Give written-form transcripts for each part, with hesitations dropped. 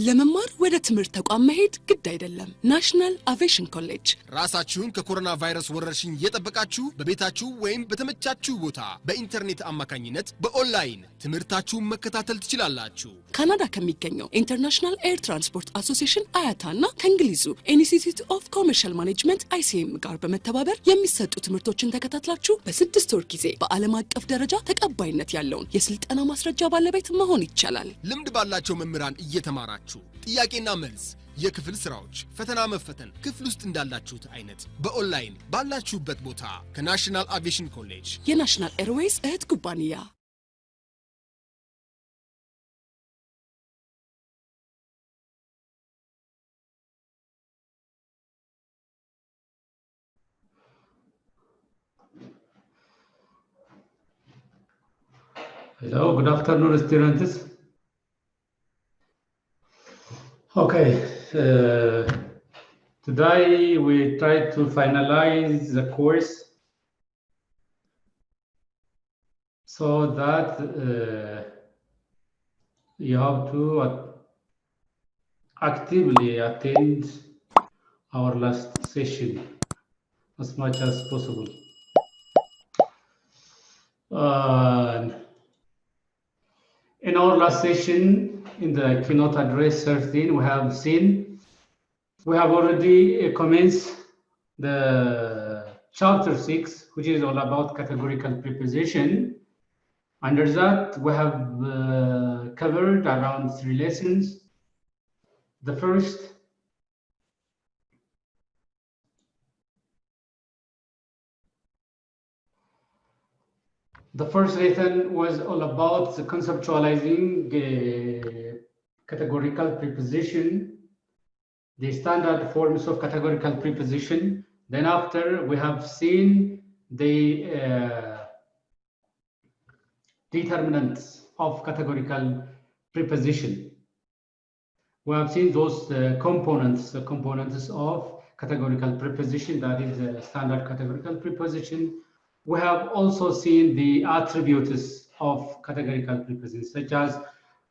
ለመማር ወደ ትምህርት ተቋም መሄድ ግድ አይደለም። ናሽናል አቪዬሽን ኮሌጅ ራሳችሁን ከኮሮና ቫይረስ ወረርሽኝ እየጠበቃችሁ በቤታችሁ ወይም በተመቻችሁ ቦታ በኢንተርኔት አማካኝነት በኦንላይን ትምህርታችሁን መከታተል ትችላላችሁ። ካናዳ ከሚገኘው ኢንተርናሽናል ኤር ትራንስፖርት አሶሲዬሽን አያታና ከእንግሊዙ ኢንስቲትዩት ኦፍ ኮመርሻል ማኔጅመንት ICM ጋር በመተባበር የሚሰጡ ትምህርቶችን ተከታትላችሁ በ6 ወር ጊዜ በዓለም አቀፍ ደረጃ ተቀባይነት ያለውን የስልጠና ማስረጃ ባለቤት መሆን ይቻላል። ልምድ ባላቸው መምህራን እየተማራችሁ ጥያቄና መልስ የክፍል ስራዎች ፈተና መፈተን ክፍል ውስጥ እንዳላችሁት አይነት በኦንላይን ባላችሁበት ቦታ ከናሽናል አቪዬሽን ኮሌጅ የናሽናል ኤርዌይስ እህት ኩባንያ Hello, good afternoon, students. Okay, today we try to finalize the course so that you have to actively attend our last session as much as possible. In our last session, in the keynote address 13, we have already commenced the chapter 6, which is all about categorical preposition. Under that, we have covered around 3 lessons. The first lesson was all about the conceptualizing categorical preposition, the standard forms of categorical preposition. Then after we have seen the determinants of categorical preposition. We have seen those components of categorical preposition, that is the standard categorical preposition. We have also seen the attributes of categorical prepositions, such as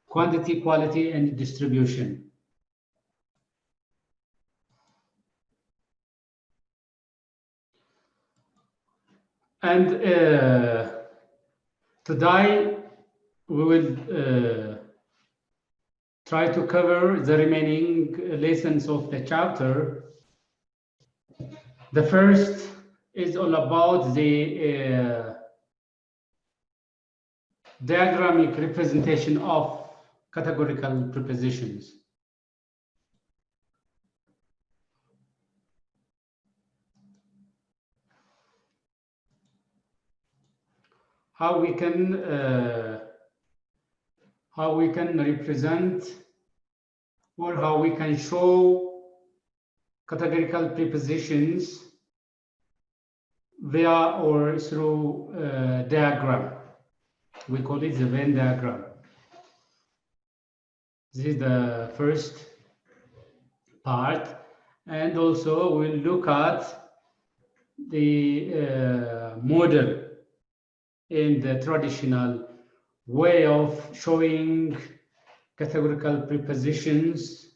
quantity, quality, and distribution. And today we will try to cover the remaining lessons of the chapter. The first is all about the diagrammatic representation of categorical prepositions. How we can represent or how we can show categorical prepositions via or through diagram. We call it the Venn diagram. This is the first part, and also we'll look at the model in the traditional way of showing categorical prepositions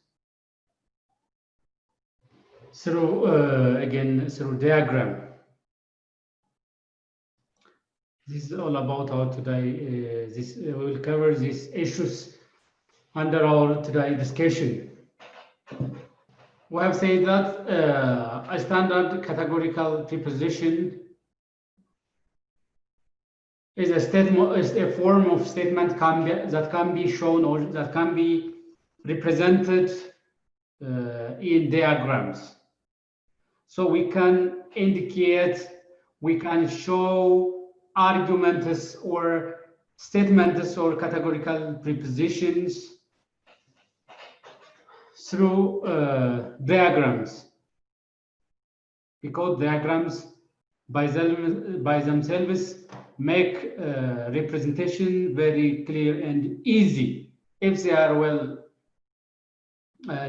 through through diagram. This is all about our today. We will cover these issues under our today discussion. We have said that a standard categorical preposition is a form of statement that can be shown or that can be represented in diagrams. So we can indicate, we can show arguments or statements or categorical prepositions through diagrams, because diagrams by themselves make representation very clear and easy if they are well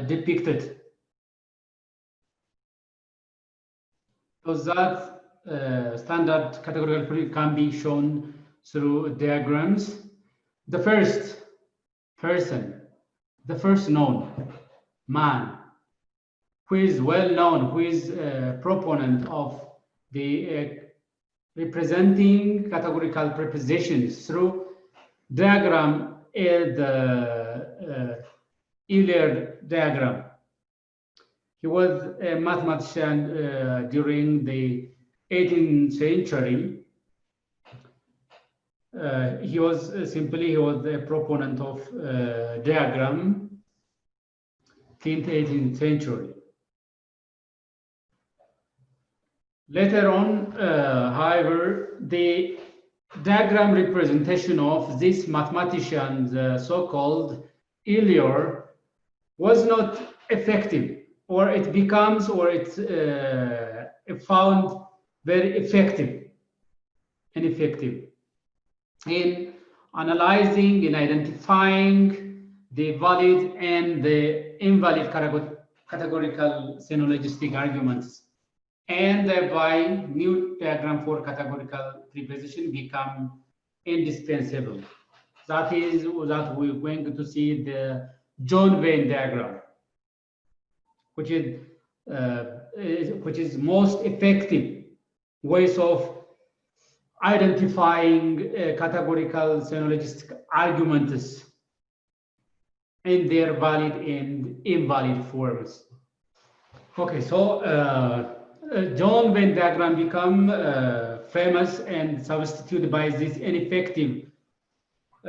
depicted. So that standard categorical can be shown through diagrams. The first person the first known man, who is well known, who is a proponent of the representing categorical prepositions through diagram, the Euler diagram. He was a mathematician during the 18th century. He was a proponent of diagram in the 18th century. Later on, however, the diagram representation of this mathematician, the so-called Euler, was not effective, or it becomes, or it's found very ineffective in analyzing and identifying the valid and the invalid categorical syllogistic arguments, and thereby new diagram for categorical preposition become indispensable. That is that we're going to see the John Venn diagram, which is most effective ways of identifying categorical syllogistic arguments in their valid and invalid forms. Okay, so John Venn diagram become famous and substituted by this ineffective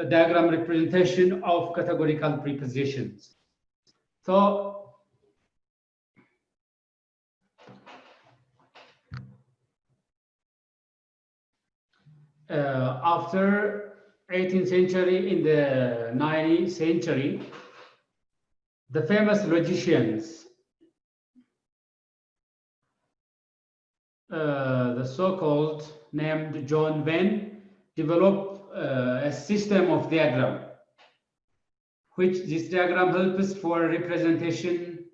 diagram representation of categorical prepositions. So after 18th century, in the 19th century, the famous logicians, the so-called named John Venn, developed a system of diagram, which this diagram helps for representation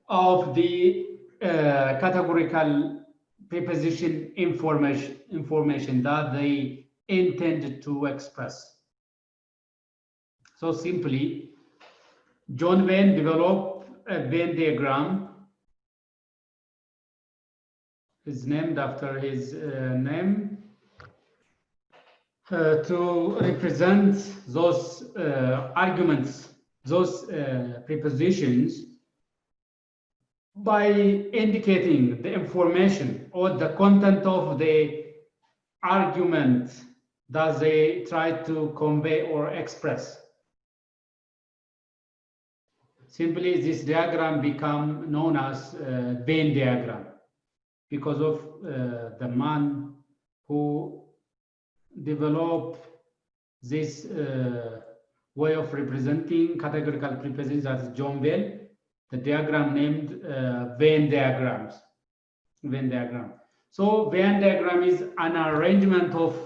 of the categorical preposition information that they intended to express. So simply, John Venn developed a Venn diagram. Is named after his name to represent those arguments, those prepositions, by indicating the information or the content of the argument that they try to convey or express. Simply, this diagram become known as Venn diagram because of the man who developed this way of representing categorical prepositions, that is John Venn. The diagram named Venn diagram. So Venn diagram is an arrangement of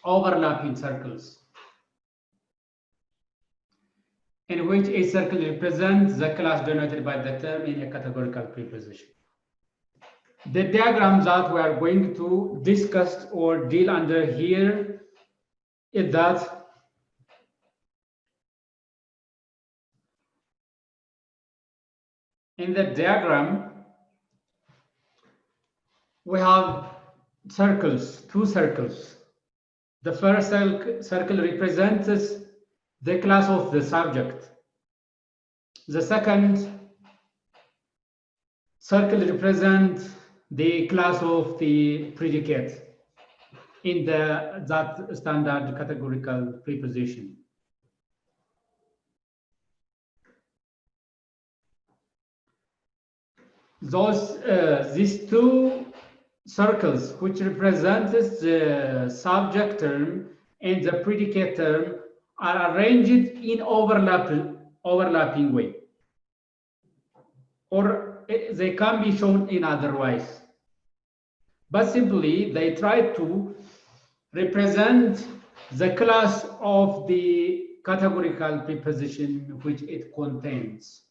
overlapping circles in which a circle represents the class denoted by the term in a categorical preposition. The diagram that we are going to discuss or deal under here is that in the diagram, we have circles, two circles. The first circle represents the class of the subject. The second circle represents the class of the predicate in that standard categorical preposition. These two circles, which represent the subject term and the predicate term, are arranged in overlapping way, or they can be shown in otherwise. But simply, they try to represent the class of the categorical preposition which it contains.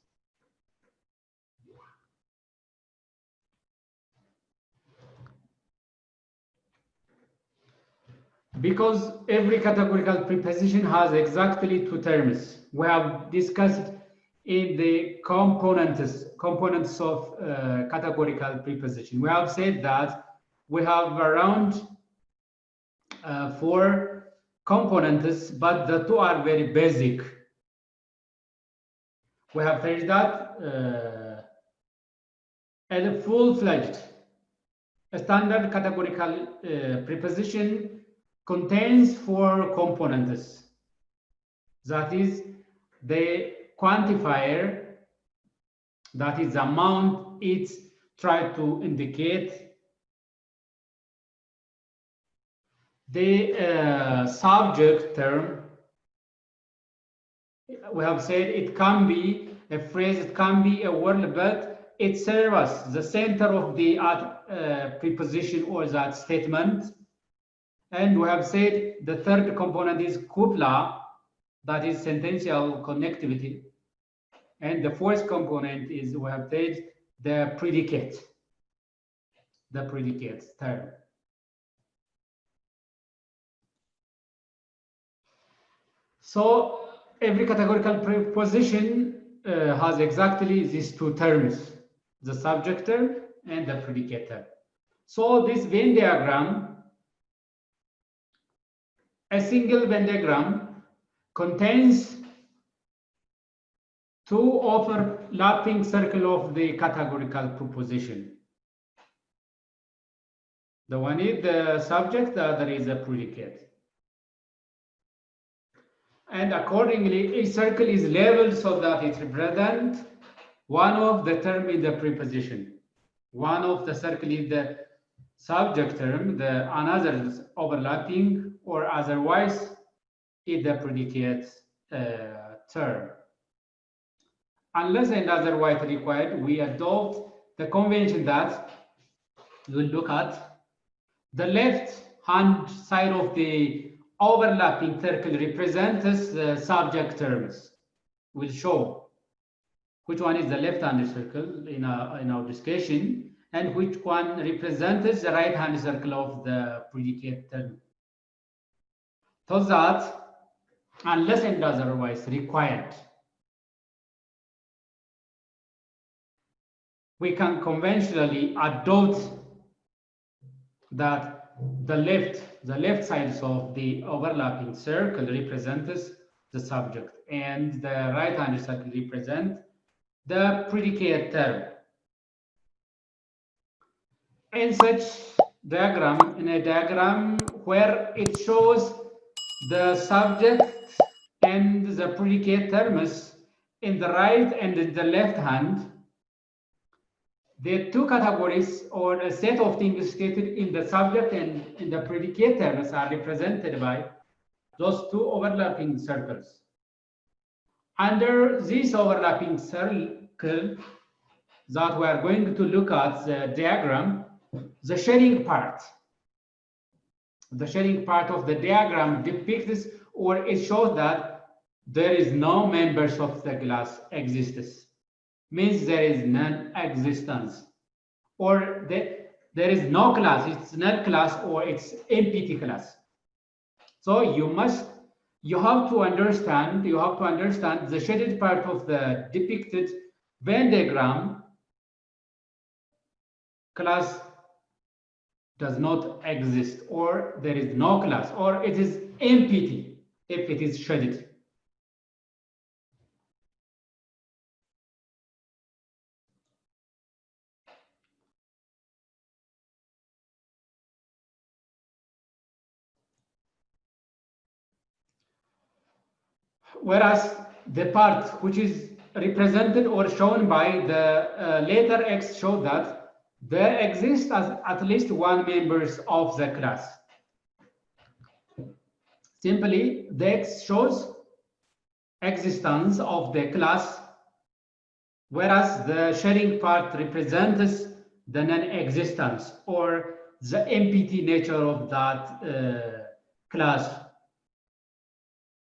Because every categorical preposition has exactly two terms, we have discussed in the components of categorical preposition. We have said that we have around 4 components, but the 2 are very basic. We have said that a full-fledged standard categorical preposition contains 4 components. That is the quantifier, that is the amount it's tried to indicate, the subject term. We have said it can be a phrase, it can be a word, but it serves as the center of the preposition or that statement. And we have said the third component is cupla, that is sentential connectivity. And the fourth component is, we have said, the predicate term. So every categorical preposition has exactly these 2 terms, the subject term and the predicate term. So this Venn diagram, a single Venn diagram contains 2 overlapping circles of the categorical preposition. The one is the subject, the other is the predicate. And accordingly, each circle is labeled so that it represents one of the term in the preposition. One of the circle is the subject term, the another is overlapping, or otherwise is the predicate term. Unless and otherwise required, we adopt the convention that we will look at the left hand side of the overlapping circle represents the subject terms. We'll show which one is the left-hand circle in our discussion, and which one represents the right-hand circle of the predicate term. So that, unless and otherwise required, we can conventionally adopt that the left sides of the overlapping circle represents the subject, and the right-hand circle represents the predicate term. In such diagram, in a diagram where it shows the subject and the predicate terms in the right and in the left hand, the 2 categories or a set of things stated in the subject and in the predicate terms are represented by those 2 overlapping circles. Under this overlapping circle that we are going to look at the diagram, the shading part of the diagram depicts, or it shows that there is no members of the class exists. Means there is non-existence, or there is no class, it's null class, or it's empty class. So you have to understand the shaded part of the depicted Venn diagram. Class does not exist, or there is no class, or it is empty if it is shaded. Whereas the part which is represented or shown by the letter X show that there exists at least one members of the class. Simply, the X shows existence of the class, whereas the shading part represents the non-existence or the empty nature of that class.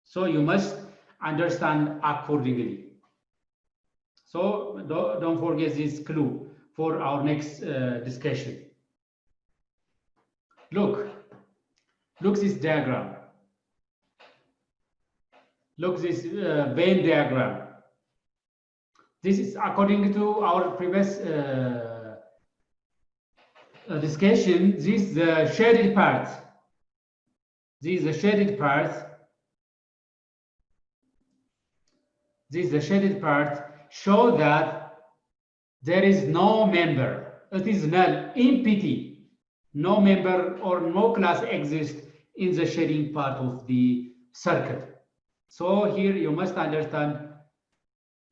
So you must understand accordingly. So don't forget this clue for our next discussion. Look this diagram. Look this Venn diagram. This is according to our previous discussion. This is the shaded part. This is the shaded part. This is the shaded part. Show that there is no member. It is null, empty. No member or no class exists in the shading part of the circle. So here you must understand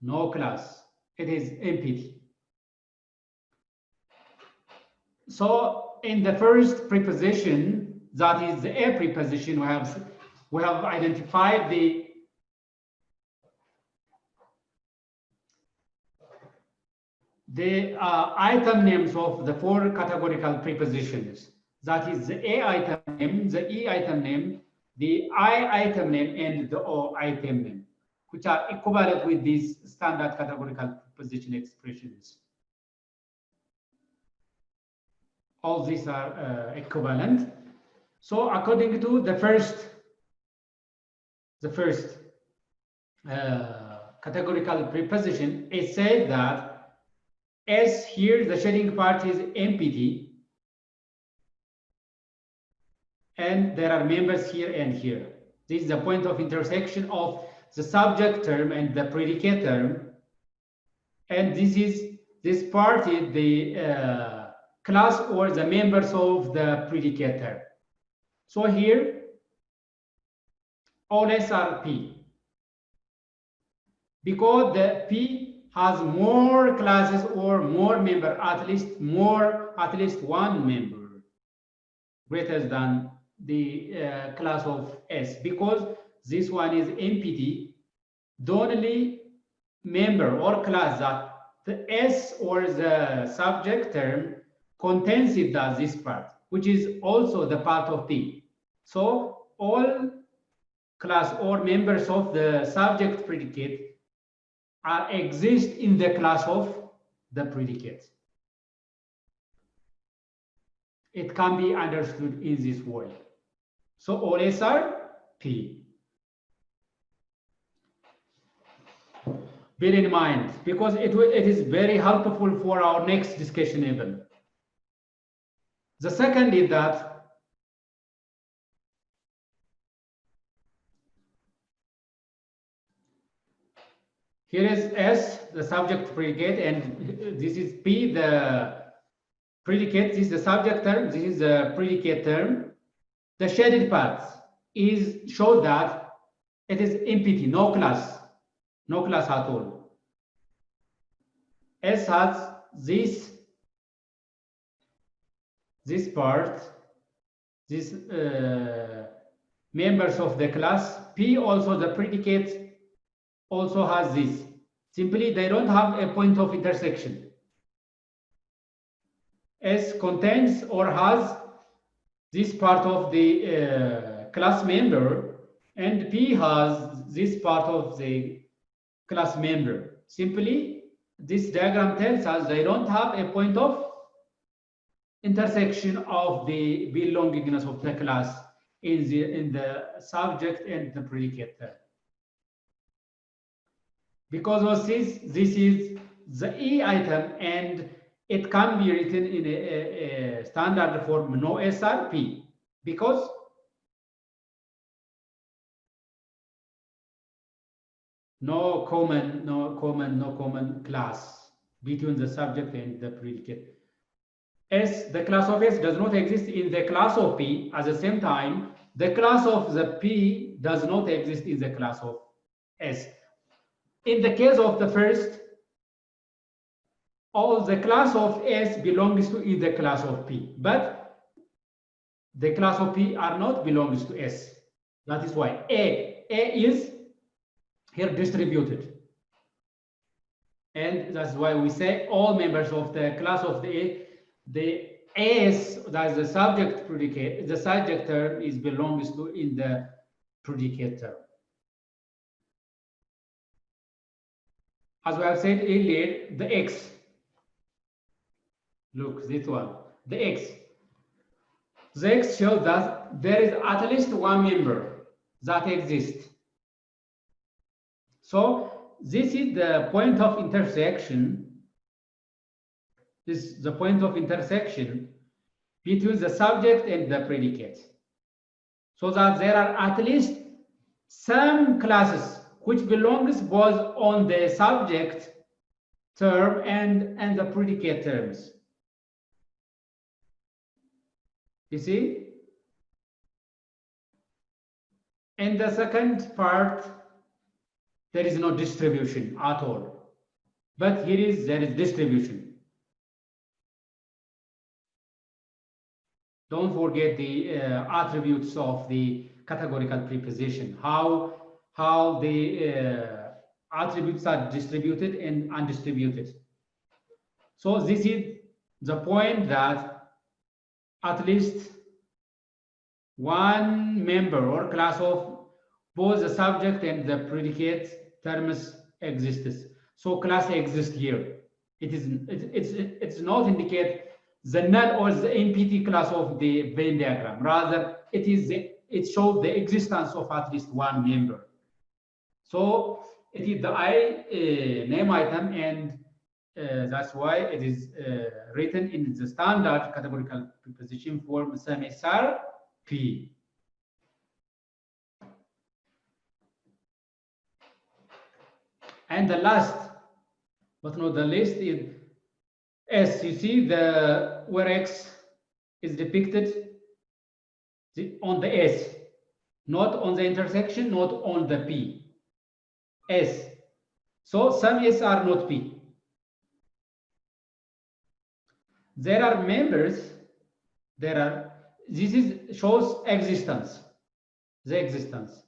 no class. It is empty. So in the first preposition, that is the A preposition, we have identified the item names of the 4 categorical prepositions. That is the A item name, the E item name, the I item name, and the O item name, which are equivalent with these standard categorical preposition expressions. All these are equivalent. So according to the first categorical preposition, it said that S here, the shading part is empty, and there are members here and here. This is the point of intersection of the subject term and the predicate term, and this part is the class or the members of the predicate term. So here, all S are P, because the P has more classes or more member, at least one member greater than the class of S, because this one is empty. The only member or class that the S or the subject term contains it as this part, which is also the part of P. So all class or members of the subject predicate exist in the class of the predicate. It can be understood in this way. So all S are P. Bear in mind, because it is very helpful for our next discussion even. The second is that here is S, the subject predicate, and this is P, the predicate. This is the subject term. This is the predicate term. The shaded parts show that it is empty, no class at all. S has this part, this members of the class. P also, the predicate, also has this. Simply, they don't have a point of intersection. S contains or has this part of the class member, and P has this part of the class member. Simply, this diagram tells us they don't have a point of intersection of the belongingness of the class in the subject and the predicate term. Because of this is the E item, and it can be written in a standard form, no SRP, because no common class between the subject and the predicate. S, the class of S does not exist in the class of P. At the same time, the class of the P does not exist in the class of S. In the case of the first, all the class of S belongs to the class of P, but the class of P are not belongs to S. That is why A is here distributed, and that's why we say all members of the class of the S, that is the subject predicate, the subject term is belongs to in the predicate term. As we have said earlier, the X. Look, this one, the X. The X shows that there is at least one member that exists. So this is the point of intersection. This is the point of intersection between the subject and the predicate. So that there are at least some classes which belongs both on the subject term and the predicate terms. You see? In the second part, there is no distribution at all. But there is distribution. Don't forget the attributes of the categorical preposition, how the attributes are distributed and undistributed. So this is the point that at least one member or class of both the subject and the predicate terms exists. So class exists here. It's not indicate the null or the empty class of the Venn diagram. Rather, it shows the existence of at least one member. So it is the name item, and that's why it is written in the standard categorical preposition form SUM P. And the last, but not the least, is S. You see where X is depicted on the S, not on the intersection, not on the P. S. So some S are not P. There are members. This shows existence. The existence.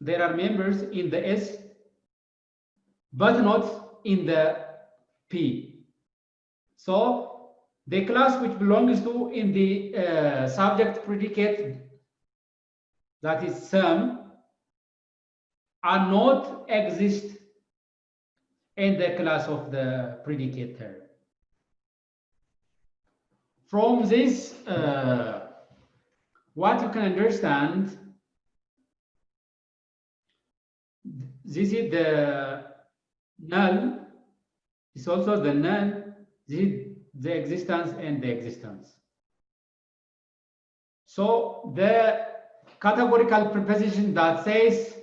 There are members in the S, but not in the P. So the class which belongs to in the subject predicate, that is SUM, are not exist in the class of the predicate term. From this, what you can understand, this is the null, is also the null, this is the existence and the existence. So the categorical preposition that says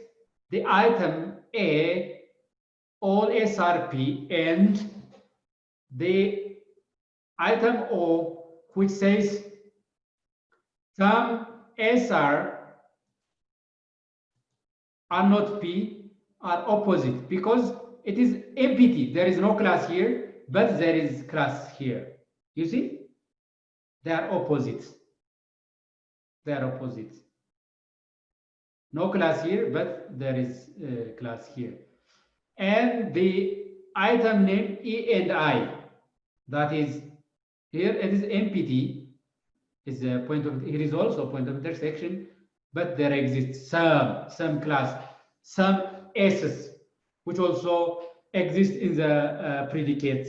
the item A, all S are P, and the item O, which says some S are not P, are opposite, because it is empty. There is no class here, but there is class here. You see? They are opposites. They are opposites. No class here, but there is class here. And the item name E and I, that is here, it is empty. Is a point of, here is also a point of intersection, but there exists some class, some S's, which also exist in the predicate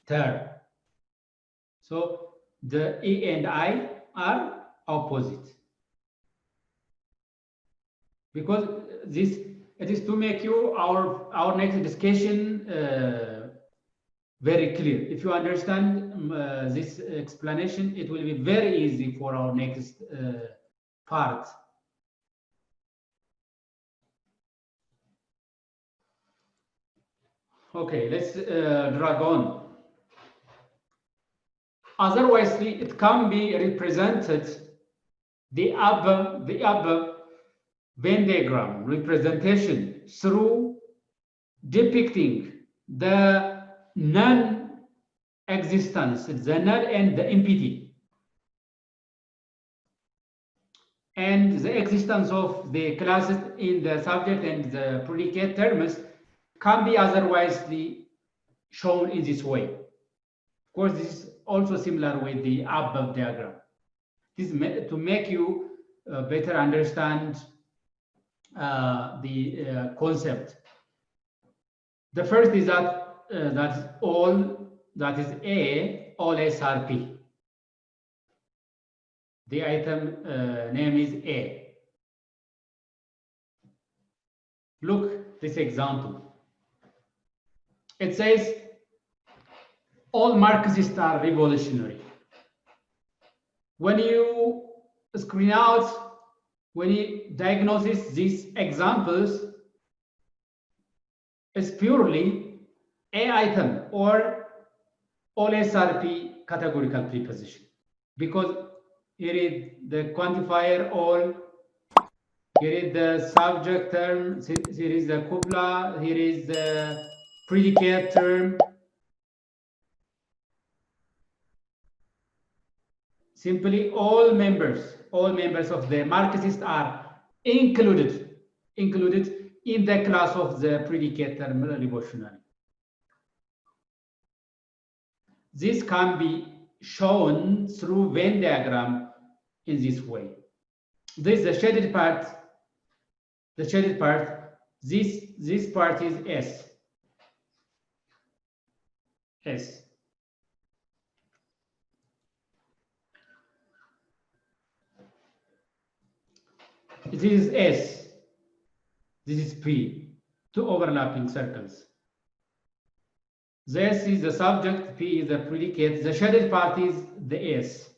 term. So the E and I are opposite, because this, it is to make you our next discussion very clear. If you understand this explanation, it will be very easy for our next part. Okay, let's drag on. Otherwise, it can be represented, the above Venn diagram representation, through depicting the non-existence, the null and the empty, and the existence of the classes in the subject and the predicate terms can be otherwise shown in this way. Of course, this is also similar with the above diagram. This is to make you better understand the concept. The first is that all, that is A, all S are P. The item name is A. Look this example. It says all Marxists are revolutionary. When you screen out, when you diagnose these examples, it's purely a item or all SRP categorical preposition, because here is the quantifier all, here is the subject term, here is the copula, here is the predicate term. Simply all members of the Marxist are included in the class of the predicate term revolutionary. This can be shown through Venn diagram in this way. This is the shaded part. The shaded part. This part is S. S. This is S. This is P. Two overlapping circles. This is the subject, P is the predicate. The shaded part is the S.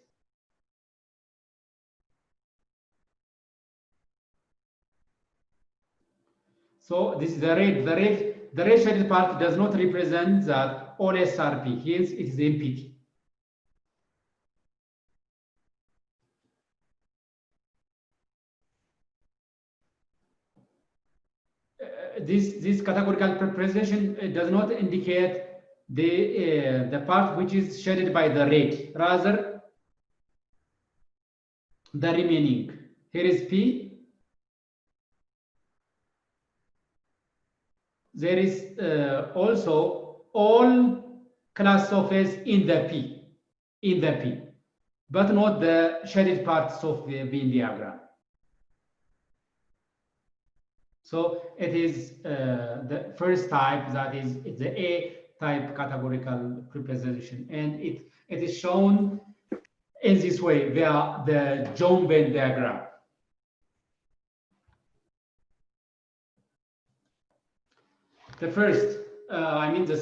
So this is the red. The red shaded part does not represent that all SRP. Hence, it is empty. This categorical preposition does not indicate the part which is shaded by the red, rather the remaining. Here is P. There is also all class of S in the P, but not the shaded parts of the Venn diagram. So it is the first type, that is the A type categorical preposition, and it is shown in this way via the John Venn diagram. The first, the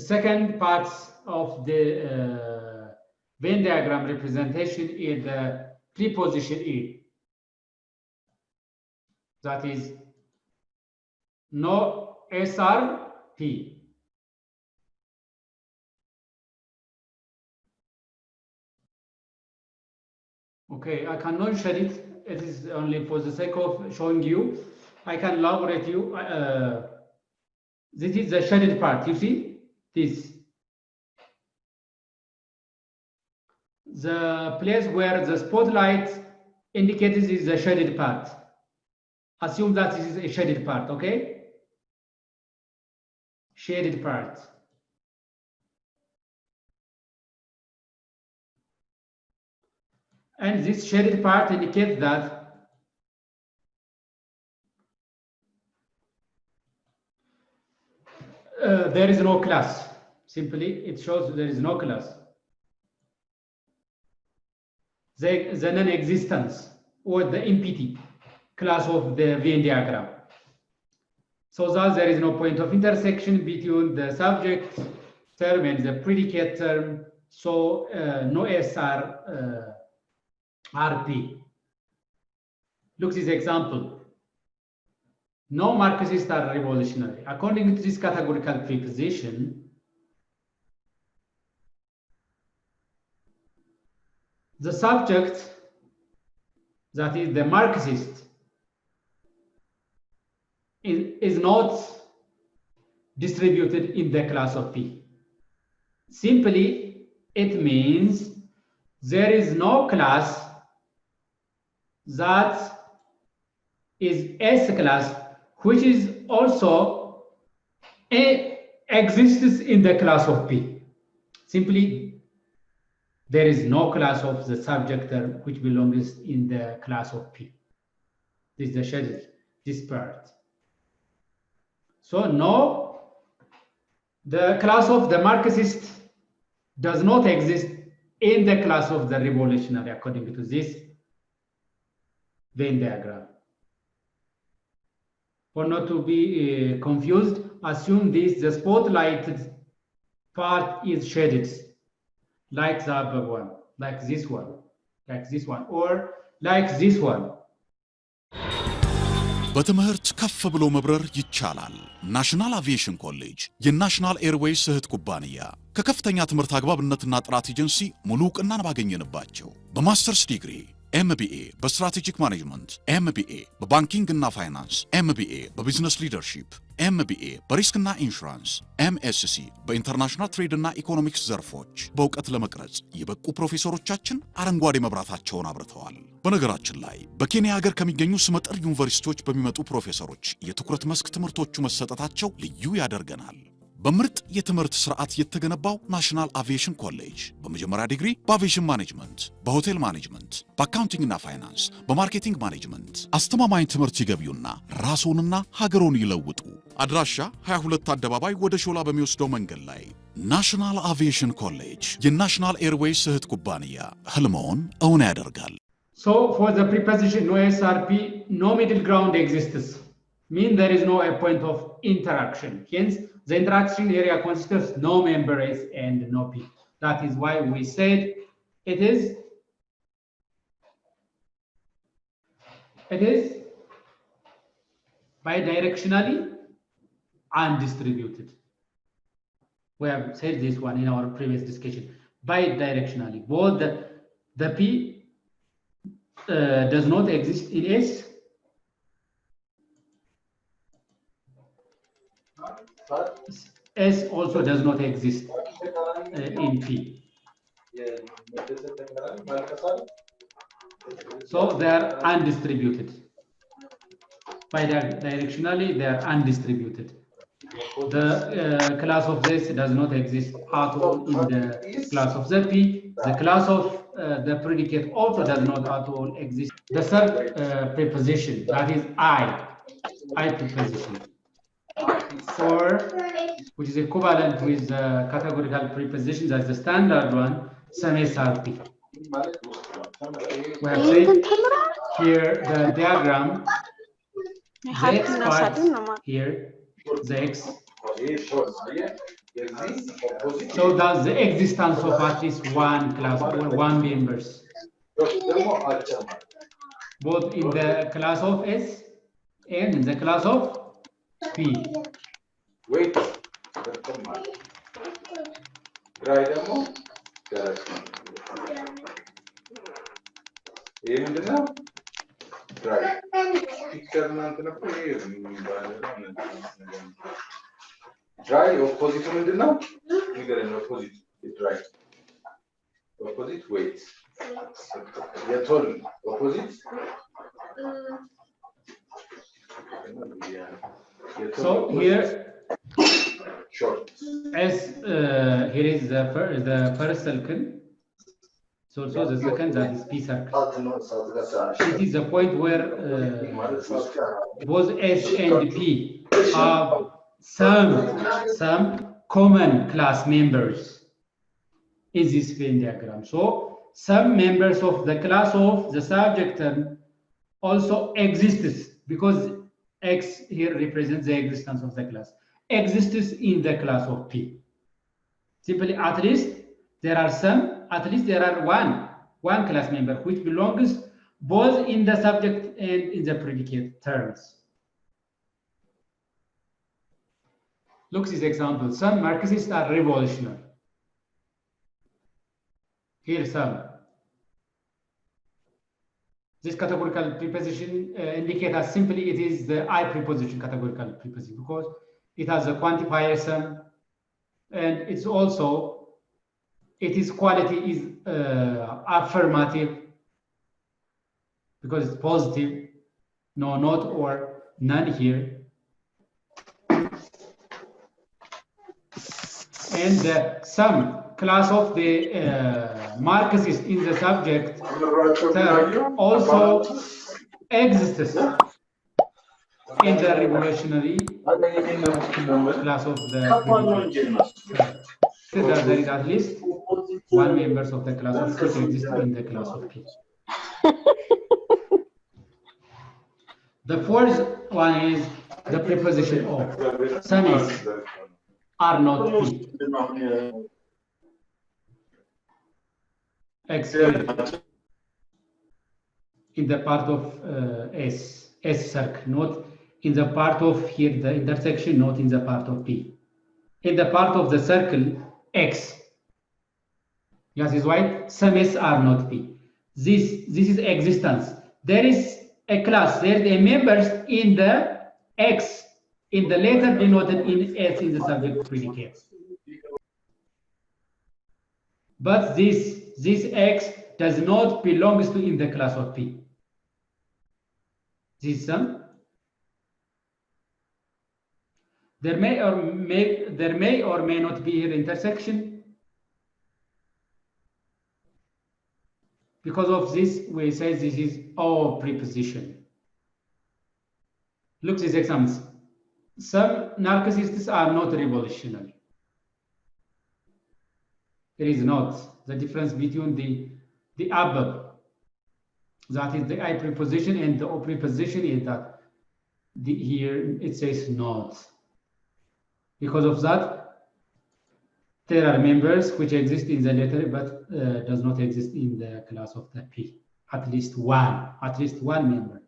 second part of the Venn diagram representation is the preposition E. That is no SRP. Okay, I cannot share it. It is only for the sake of showing you. I can elaborate you. This is the shaded part. You see this. The place where the spotlight indicates is the shaded part. Assume that this is a shaded part, okay? Shaded part. And this shaded part indicates that there is no class. Simply, it shows there is no class. The non-existence or the empty class of the Venn diagram. So that there is no point of intersection between the subject term and the predicate term. So no SR RP. Look this example. No Marxists are revolutionary. According to this categorical preposition, the subject, that is the Marxist, is not distributed in the class of P. Simply, it means there is no class that is S class, which is also exists in the class of P. Simply, there is no class of the subject term which belongs in the class of P. This is the schedule, this part. So no, the class of the Marxist does not exist in the class of the revolutionary according to this Venn diagram. For not to be confused, assume this, the spotlighted part is shaded, like the above one, like this one, or like this one. በትምህርት ከፍ ብሎ መብረር ይቻላል። ናሽናል አቪዬሽን ኮሌጅ የናሽናል ኤርዌይስ እህት ኩባንያ ከከፍተኛ ትምህርት አግባብነትና ጥራት ኤጀንሲ ሙሉ ዕውቅናን ባገኘንባቸው በማስተርስ ዲግሪ ኤምቢኤ በስትራቴጂክ ማኔጅመንት፣ ኤምቢኤ በባንኪንግ እና ፋይናንስ፣ ኤምቢኤ በቢዝነስ ሊደርሺፕ፣ ኤምቢኤ በሪስክና ኢንሹራንስ፣ ኤምኤስሲ በኢንተርናሽናል ትሬድ እና ኢኮኖሚክስ ዘርፎች በእውቀት ለመቅረጽ የበቁ ፕሮፌሰሮቻችን አረንጓዴ መብራታቸውን አብርተዋል። በነገራችን ላይ በኬንያ ሀገር ከሚገኙ ስመጥር ዩኒቨርሲቲዎች በሚመጡ ፕሮፌሰሮች የትኩረት መስክ ትምህርቶቹ መሰጠታቸው ልዩ ያደርገናል። በምርጥ የትምህርት ስርዓት የተገነባው ናሽናል አቪዬሽን ኮሌጅ በመጀመሪያ ዲግሪ በአቪዬሽን ማኔጅመንት፣ በሆቴል ማኔጅመንት፣ በአካውንቲንግ እና ፋይናንስ፣ በማርኬቲንግ ማኔጅመንት አስተማማኝ ትምህርት ይገቢውና ራስዎንና ሀገሮን ይለውጡ። አድራሻ 22 አደባባይ ወደ ሾላ በሚወስደው መንገድ ላይ ናሽናል አቪዬሽን ኮሌጅ የናሽናል ኤርዌይስ እህት ኩባንያ ህልሞን እውን ያደርጋል። So for the preposition no SRP, no middle ground exists. Mean there is no a point of interaction. Hence, the interaction area consists of no member S and no P. That is why we said it is bidirectionally undistributed. We have said this one in our previous discussion. Bidirectionally, both the P does not exist in S. S also does not exist in P. So they are undistributed. Bidirectionally, they are undistributed. The class of this does not exist at all in the class of the P. The class of the predicate also does not at all exist. The third preposition, that is I preposition, or which is equivalent with the categorical preposition, that's the standard one, some SRP. We have said here the diagram, the X part here, the X. So that's the existence of at least one class or one members, both in the class of S and in the class of P. Wait. Try them all. Try. Try opposite now. Figure an opposite. It's right. Opposite, wait. You're told opposite. So here, short. as here is the first circle. So the second, that is P circle. It is the point where both S and P have some common class members in this Venn diagram. So some members of the class of the subject term also exists, because X here represents the existence of the class, exists in the class of P. Simply, at least there are one class member which belongs both in the subject and in the predicate terms. Look at this example. Some Marxists are revolutionary. Here some. This categorical preposition indicates as simply it is the I preposition categorical preposition, because it has a quantifier some, and it's also its quality is affirmative, because it's positive, no, not, or none here. And some class of the Marxist in the subject term also exists in the revolutionary class of the so there is at least one members of the class of P exists in the class of P. The fourth one is the preposition of. Some is are not P. Excluded in the part of S circle, not in the part of here the intersection, not in the part of P. In the part of the circle X. Yes, is why some S are not P. This is existence. There is a class, there is a members in the X, in the letter denoted in S in the subject predicate. But this X does not belong to in the class of P. This sum. There may or may not be here intersection. Because of this, we say this is our preposition. Look these examples. Some narcissists are not revolutionary. There is not the difference between the above, that is the I preposition, and the O preposition is that here it says not. Because of that, there are members which exist in the letter but does not exist in the class of the P. At least one member.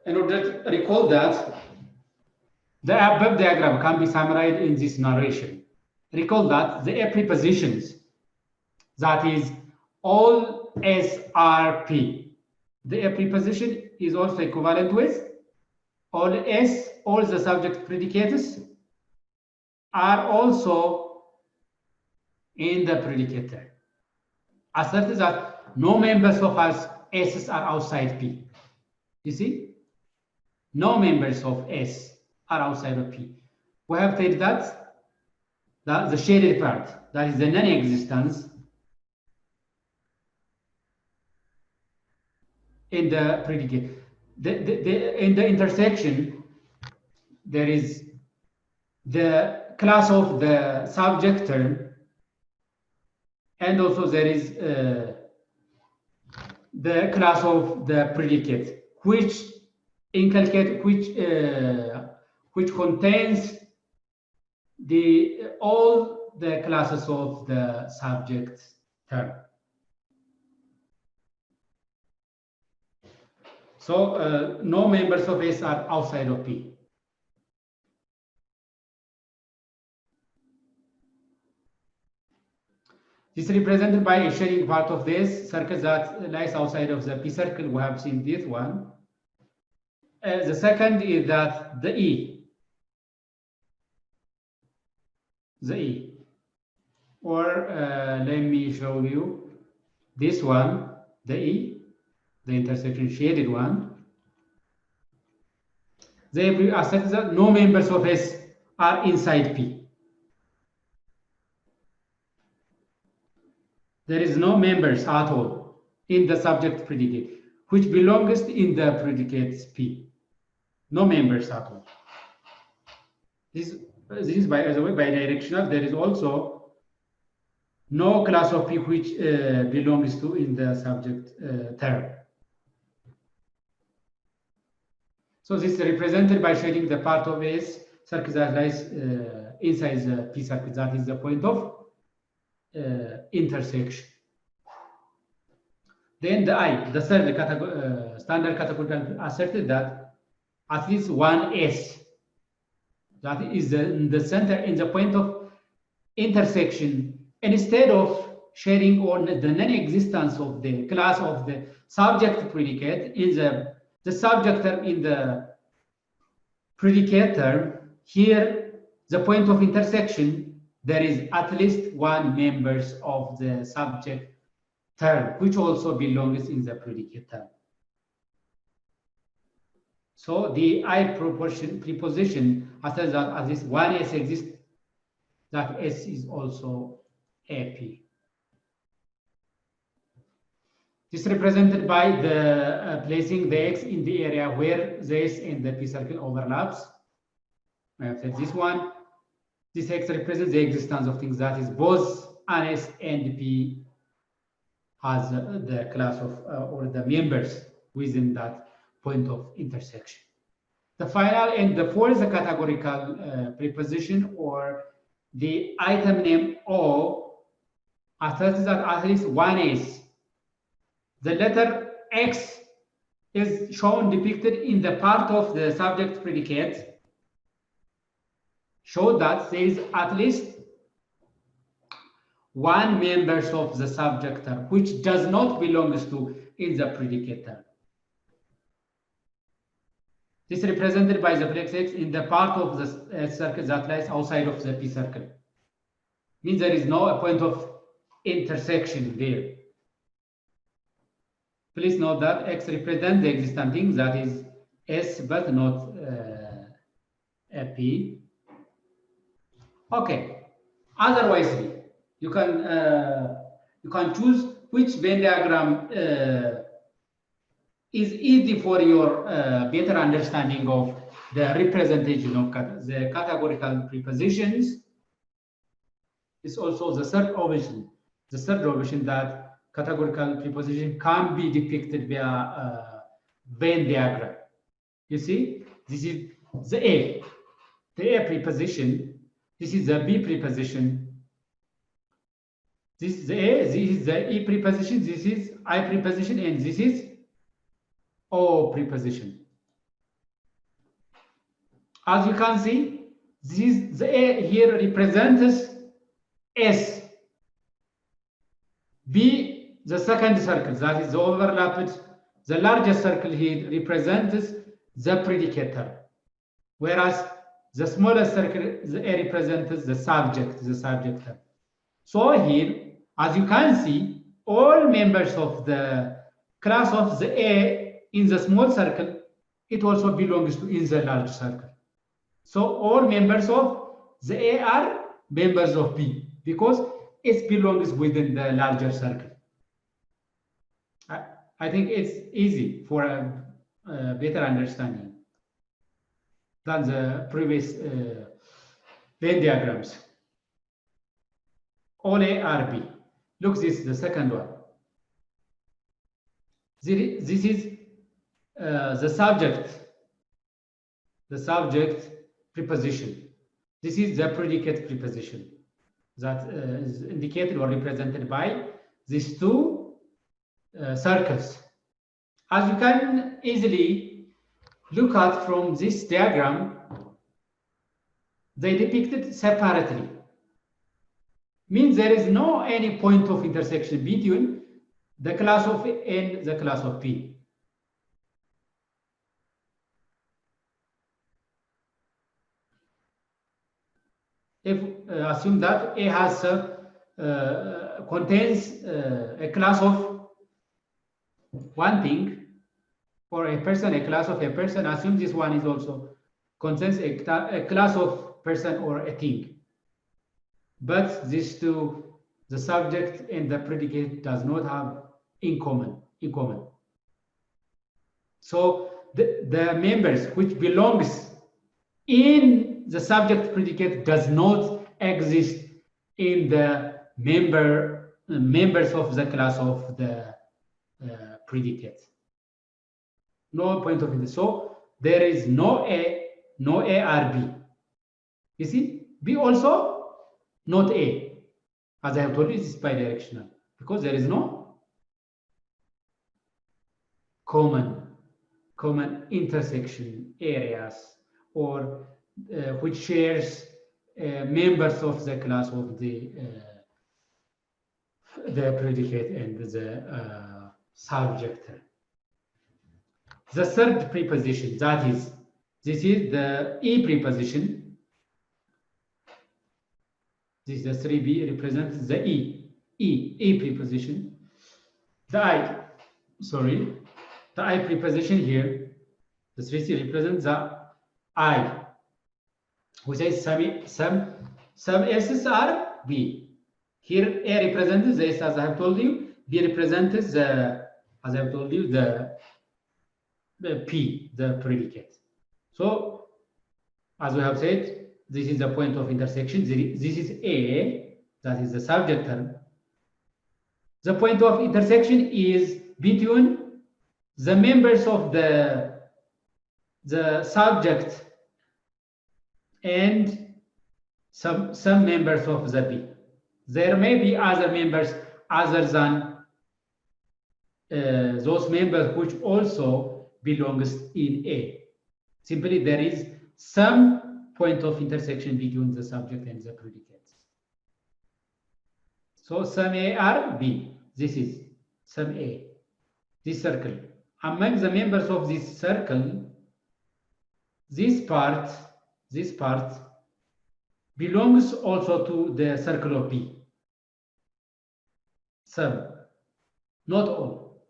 In order to recall that, the above diagram can be summarized in this narration. Recall that the A prepositions, that is all SRP. The A preposition is also equivalent with all S, all the subject predicates are also in the predicator. Assert that no members of us S's are outside P. You see? No members of S are outside of P. We have said that the shaded part, that is the non-existence in the predicate. In the intersection, there is the class of the subject term, and also there is the class of the predicate, which inculcate, which contains all the classes of the subject term. So no members of S are outside of P. This is represented by a shading part of this circle that lies outside of the P circle. We have seen this one. The second is that the E. Or let me show you this one, the E, the intersection shaded one. They assert that no members of S are inside P. There is no members at all in the subject predicate, which belongs in the predicate P. No members at all. This is by the way bidirectional. There is also no class of P which belongs to in the subject term. So this is represented by shading the part of S circle that lies inside the P circle. That is the point of intersection. Then the I, the third standard categorical asserted that at least one S, that is in the center, in the point of intersection, instead of sharing on the non-existence of the class of the subject predicate in the subject term in the predicate term, here the point of intersection, there is at least one members of the subject term, which also belongs in the predicate term. So the I preposition after that, as this one S exists, that S is also AP. This is represented by the placing the X in the area where the S and the P circle overlaps. I have said this one. This X represents the existence of things, that is both an S and P has the class of or the members within that point of intersection. The final and the fourth categorical preposition or the item name O asserts that at least one is the letter X is shown depicted in the part of the subject predicate, show that there is at least one members of the subject term which does not belong to in the predicate term. This is represented by the flex X in the part of the circle that lies outside of the P circle. Means there is no point of intersection there. Please note that X represents the existing thing, that is S, but not a P. Okay. Otherwise, you can choose which Venn diagram is easy for your better understanding of the representation of the categorical prepositions. It's also the third option. The third option that categorical preposition can be depicted via Venn diagram. You see, this is the A preposition. This is the B preposition. This is the A, this is the E preposition, this is I preposition, and this is O preposition. As you can see, this is the A here represents S. B, the second circle, that is the overlapped, the largest circle here represents the predicate term, whereas the smallest circle, the A represents the subject term. So here, as you can see, all members of the class of the A in the small circle, it also belongs to in the large circle. So all members of the A are members of B because it belongs within the larger circle. I think it's easy for a better understanding than the previous Venn diagrams. All A are B. Look, this is the second one. This is the subject preposition. This is the predicate preposition that is indicated or represented by these two circles. As you can easily look at from this diagram, they depicted separately. Means there is no any point of intersection between the class of A and the class of P. If assume that A has contains a class of one thing for a person, a class of a person, assume this one is also contains a class of person or a thing. But these two, the subject and the predicate, does not have in common. So the members which belongs in the subject predicate does not exist in the members of the class of the predicate. No point of it. So there is no A or B. You see, B also not A. As I have told you, this is bidirectional because there is no common intersection areas or which shares members of the class of the predicate and the subject. The third preposition, that is, this is the E preposition. This is the 3B represents the E preposition. The I preposition here, the 3C represents the I, which is some S's are B. Here A represents the S, as I have told you. B represents the, as I have told you, the P, the predicate. So, as we have said, this is the point of intersection. This is A, that is the subject term. The point of intersection is between the members of the subject and some members of the B. There may be other members other than those members which also belongs in A. Simply, there is some point of intersection between the subject and the predicate. So some A are B. This is some A. This circle. Among the members of this circle, this part belongs also to the circle of B. Some, not all.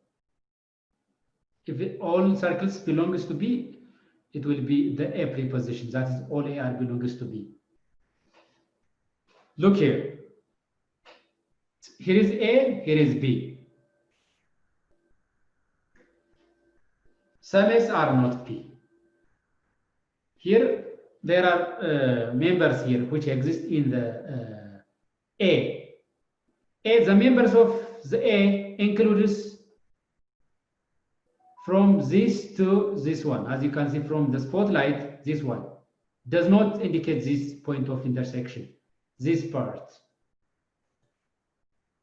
If all circles belongs to B, it will be the A preposition. That is, all A are belongs to B. Look here. Here is A, here is B. Some A's are not P. Here, there are members here which exist in the A. The members of the A includes from this to this one. As you can see from the spotlight, this one does not indicate this point of intersection. This part,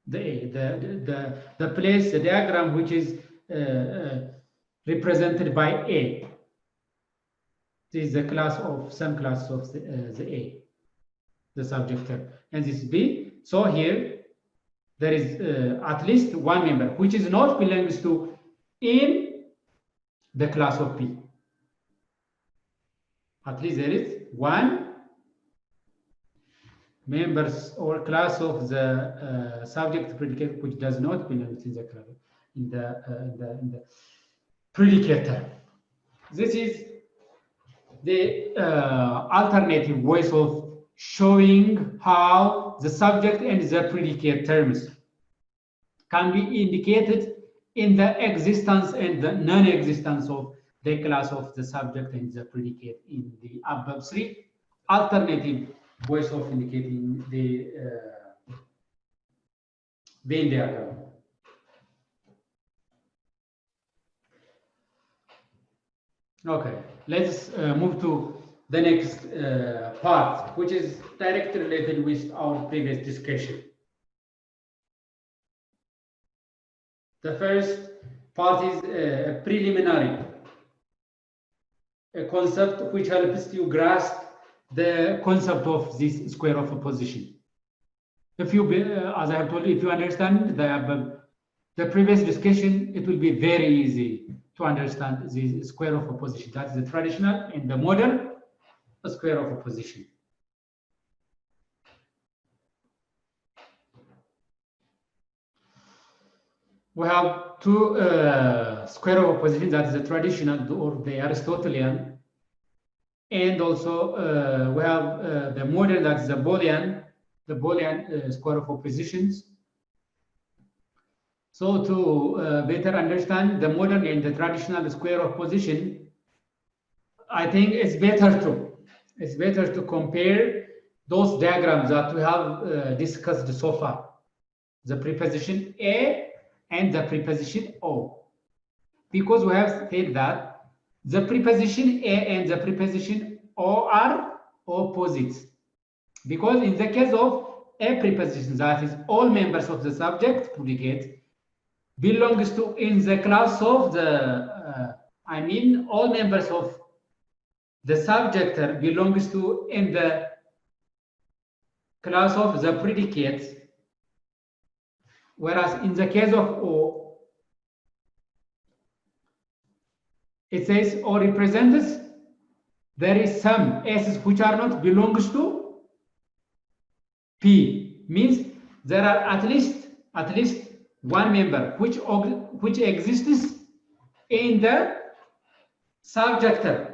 the place, the diagram which is represented by A. This is the class of some class of the A, the subject term, and this is B. So here there is at least one member which is not belongs to in the class of B. At least there is one members or class of the subject predicate which does not belong to the class in the predicate term. This is the alternative ways of showing how the subject and the predicate terms can be indicated in the existence and the non-existence of the class of the subject and the predicate in the above three alternative ways of indicating the Venn diagram. Okay, let's move to the next part, which is directly related with our previous discussion. The first part is a preliminary, a concept which helps you grasp the concept of this square of opposition. If you, as I have told you, if you understand the previous discussion, it will be very easy to understand the square of opposition. That is the traditional and the modern square of opposition. We have two square of opposition, that is the traditional or the Aristotelian, and also we have the modern, that is the Boolean square of oppositions. So to better understand the modern and the traditional square of opposition, I think it's better to compare those diagrams that we have discussed so far, the preposition A and the preposition O, because we have said that the preposition A and the preposition O are opposites, because in the case of A preposition, that is all members of the subject predicate, belongs to in the class of the all members of the subject belongs to in the class of the predicate, whereas in the case of O, it says O represents there is some S's which are not belongs to P, means there are at least one member which exists in the subject term,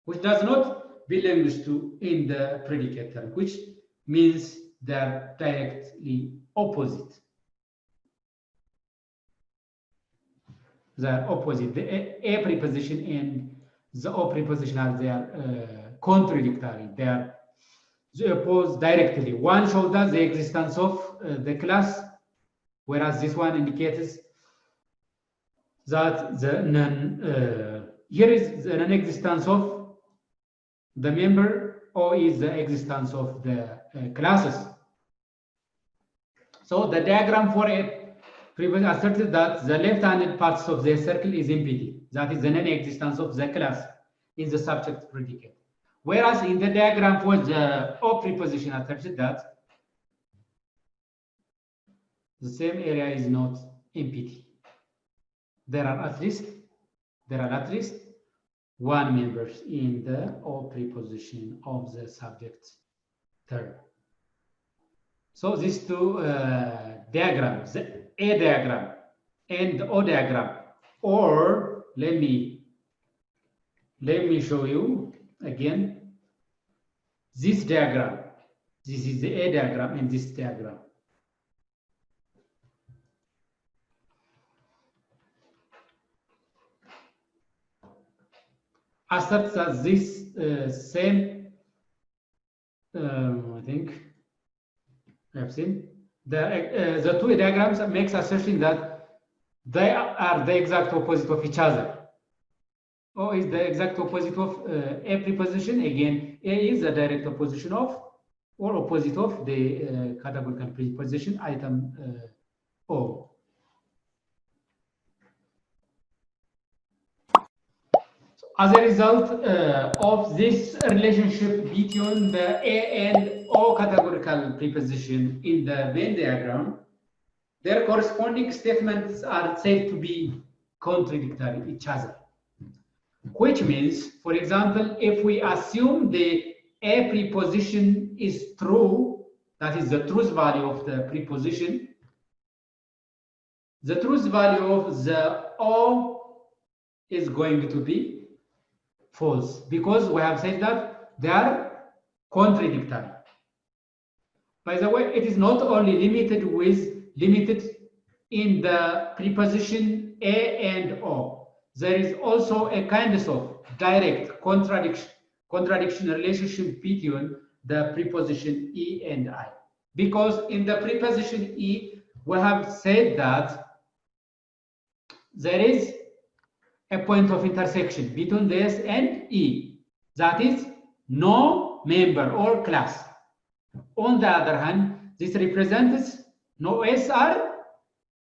which does not belongs to in the predicate term, which means they're directly opposite. They're opposite. The A preposition and the O preposition are there contradictory. They oppose directly. One shows us the existence of the class whereas this one indicates that the here is the non-existence of the member, or is the existence of the classes. So the diagram for it previously asserted that the left-handed parts of the circle is empty. That is the non-existence of the class in the subject predicate. Whereas in the diagram for the O preposition asserted that the same area is not empty. There are at least one member in the O preposition of the subject term. So these two diagrams, the A diagram and the O diagram, or let me show you again this diagram. This is the A diagram and this diagram. Asserts that this same, I think I have seen the two diagrams makes assertion that they are the exact opposite of each other. O is the exact opposite of A preposition. Again, A is the direct opposition of or opposite of the categorical preposition item O. As a result of this relationship between the A and O categorical preposition in the Venn diagram, their corresponding statements are said to be contradictory each other. Which means, for example, if we assume the A preposition is true, that is the truth value of the preposition, the truth value of the O is going to be false, because we have said that they are contradictory. By the way, it is not only limited in the preposition A and O. There is also a kind of direct contradiction relationship between the preposition E and I. Because in the preposition E, we have said that there is a point of intersection between this and E, that is no member or class. On the other hand, this represents no S or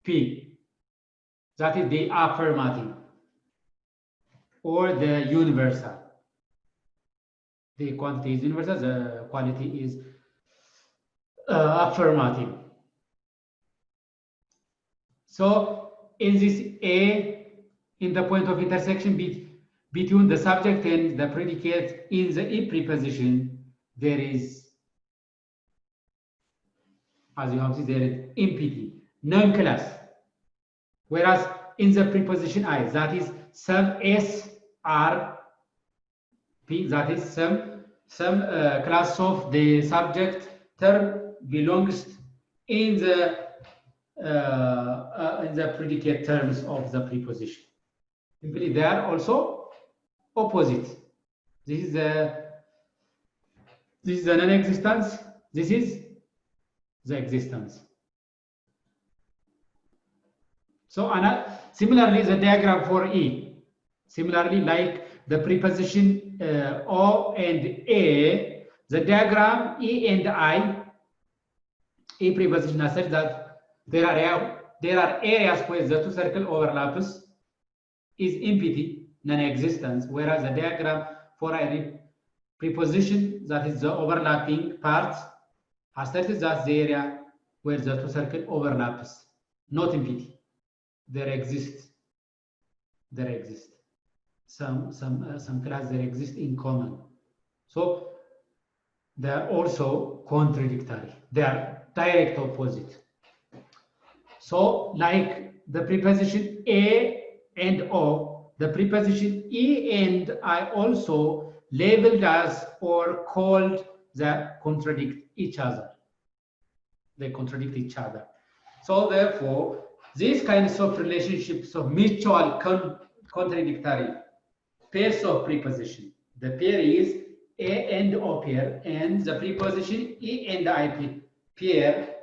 P, that is the affirmative or the universal. The quantity is universal, the quality is affirmative. So in this A, in the point of intersection between the subject and the predicate in the E preposition, there is, as you have seen, there is empty, non-class. Whereas in the preposition I, that is some S or P, that is some class of the subject term belongs in the predicate terms of the preposition. Simply, they are also opposite. This is the non-existence. This is the existence. So, similarly, the diagram for E. Similarly, like the preposition O and A, the diagram E and I. E preposition asserts that there are areas where the two circle overlaps is empty, non-existence, whereas the diagram for a preposition, that is the overlapping parts, asserts that the area where the two circle overlaps, not empty. There exists some class there exist in common. So they are also contradictory. They are direct opposite. So like the preposition A and O, the preposition E and I also labeled as or called that contradict each other. They contradict each other. So therefore, these kinds of relationships of mutual contradictory pairs of preposition. The pair is A and O pair, and the preposition E and I pair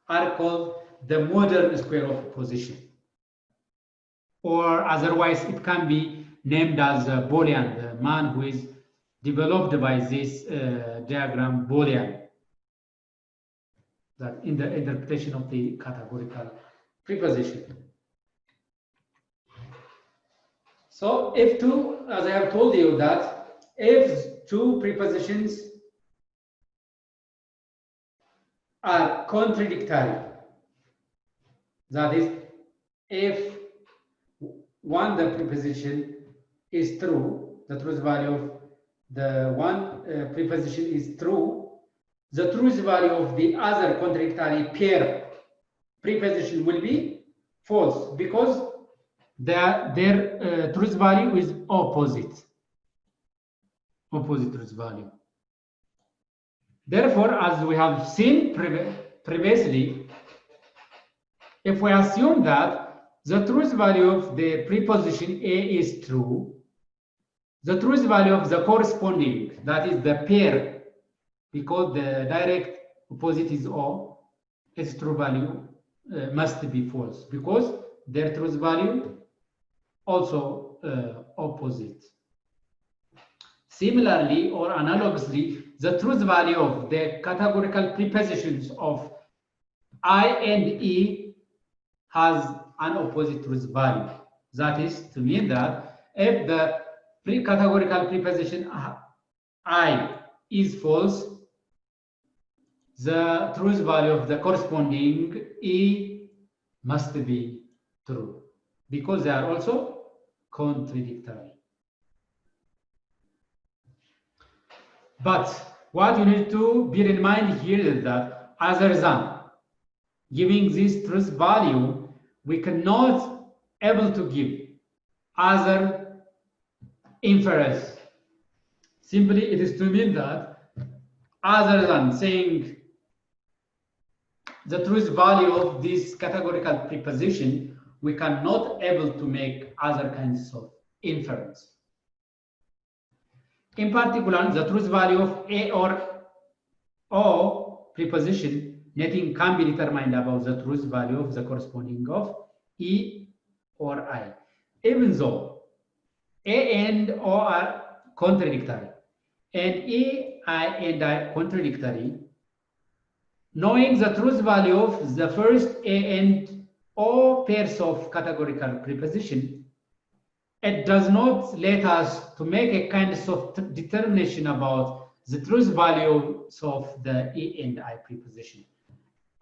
are called the modern square of opposition. Or otherwise, it can be named as Boolean, the man who is developed by this diagram Boolean, that in the interpretation of the categorical preposition. So if two, as I have told you that if two prepositions are contradictory, that is, if the preposition is true, the truth value of the one preposition is true, the truth value of the other contradictory pair preposition will be false, because their truth value is opposite truth value. Therefore, as we have seen previously, if we assume that the truth value of the preposition A is true, the truth value of the corresponding, that is the pair, because the direct opposite is O, its true value must be false, because their truth value also opposite. Similarly or analogously, the truth value of the categorical prepositions of I and E has an opposite truth value. That is to mean that if the categorical preposition I is false, the truth value of the corresponding E must be true, because they are also contradictory. But what you need to bear in mind here is that other than giving this truth value, we cannot able to give other inference. Simply, it is to mean that other than saying the truth value of this categorical preposition, we cannot able to make other kinds of inference. In particular, the truth value of A or O preposition, nothing can be determined about the truth value of the corresponding of E or I. Even though A and O are contradictory and E, I, and I contradictory, knowing the truth value of the first A and O pairs of categorical preposition, it does not let us to make a kind of determination about the truth values of the E and I preposition.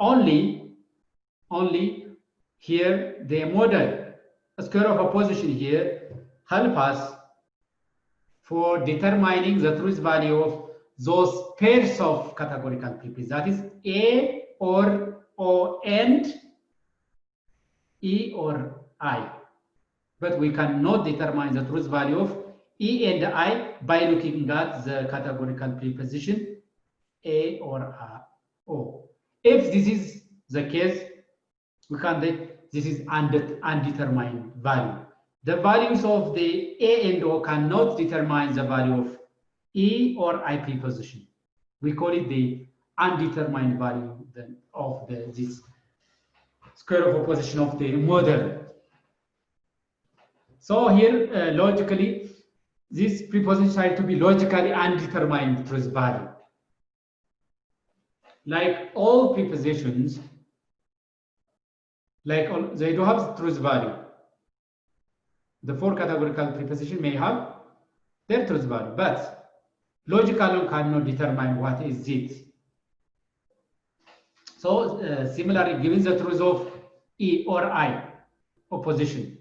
Only here the model square of opposition here help us for determining the truth value of those pairs of categorical prepositions, that is A or O and E or I. But we cannot determine the truth value of E and I by looking at the categorical preposition A or O. If this is the case, we can say this is undetermined value. The values of the A and O cannot determine the value of E or I preposition. We call it the undetermined value of this square of opposition of the model. So here, logically, this preposition are to be logically undetermined truth value. Like all prepositions, they do have truth value. The four categorical prepositions may have their truth value, but logic alone cannot determine what is it. So similarly, given the truth of E or I opposition,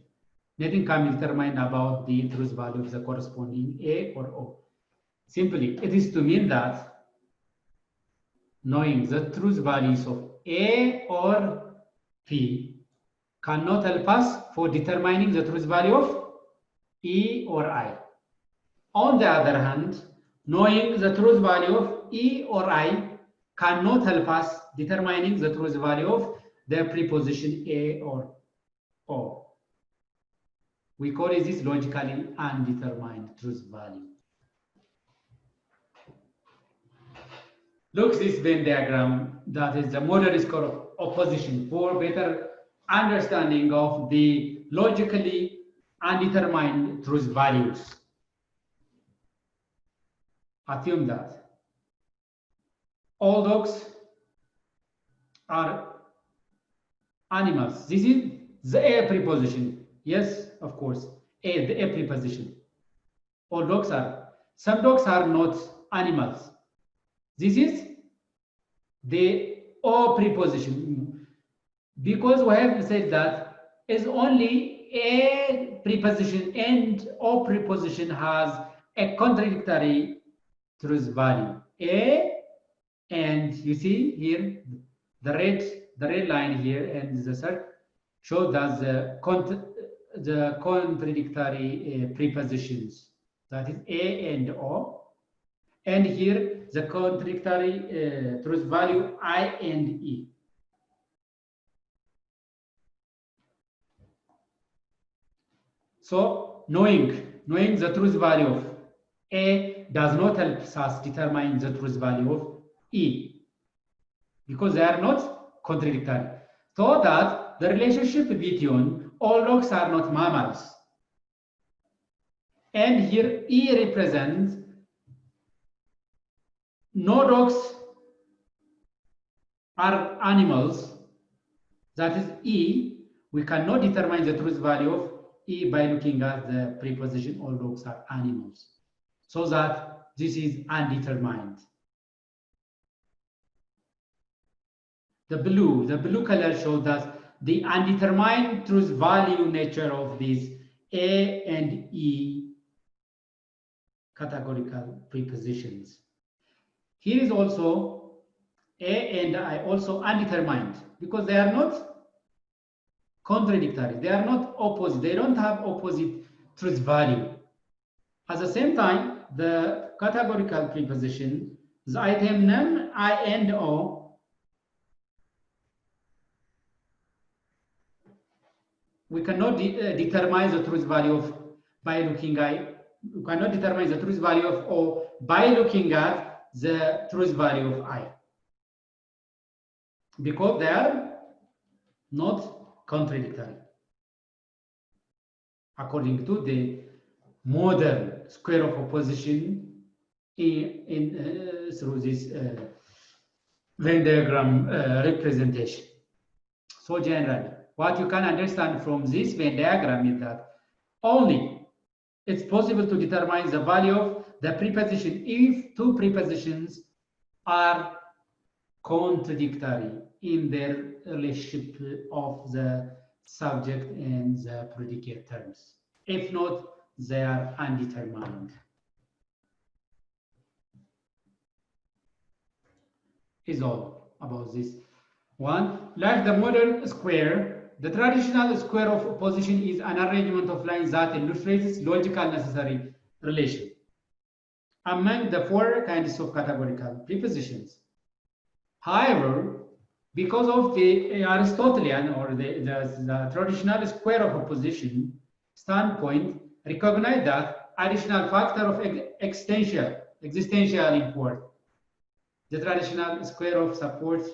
nothing can be determined about the truth value of the corresponding A or O. Simply, it is to mean that knowing the truth values of A or P cannot help us for determining the truth value of E or I. On the other hand, knowing the truth value of E or I cannot help us determining the truth value of the preposition A or O. We call this logically undetermined truth value. Look this Venn diagram, that is the model square opposition, for better understanding of the logically undetermined truth values. Assume that all dogs are animals. This is the A preposition. Yes, of course, the A preposition. All dogs are. Some dogs are not animals. This is the O preposition, because we have said that is only A preposition and O preposition has a contradictory truth value. A, and you see here the red line here and the circle show that the contradictory prepositions, that is A and O. And here the contradictory truth value I and E. So knowing the truth value of A does not help us determine the truth value of E, because they are not contradictory. So that the relationship between all dogs are not mammals. And here E represents no dogs are animals, that is E. We cannot determine the truth value of E by looking at the preposition all dogs are animals. So that this is undetermined. The blue color shows that the undetermined truth value nature of these A and E categorical prepositions. Here is also A and I also undetermined, because they are not contradictory, they are not opposite, they don't have opposite truth value. At the same time, the categorical preposition, the item name I and O, we cannot determine the truth value of by looking at, we cannot determine the truth value of O by looking at the truth value of I, because they are not contradictory according to the modern square of opposition through this Venn diagram representation. So generally, what you can understand from this Venn diagram is that only it's possible to determine the value of the preposition if two prepositions are contradictory in their relationship of the subject and the predicate terms. If not, they are undetermined. Is all about this one. Like the modern square, the traditional square of opposition is an arrangement of lines that illustrates logical necessary relation among the four kinds of categorical prepositions. However, because of the Aristotelian or the traditional square of opposition standpoint, recognize that additional factor of existential import. The traditional square of supports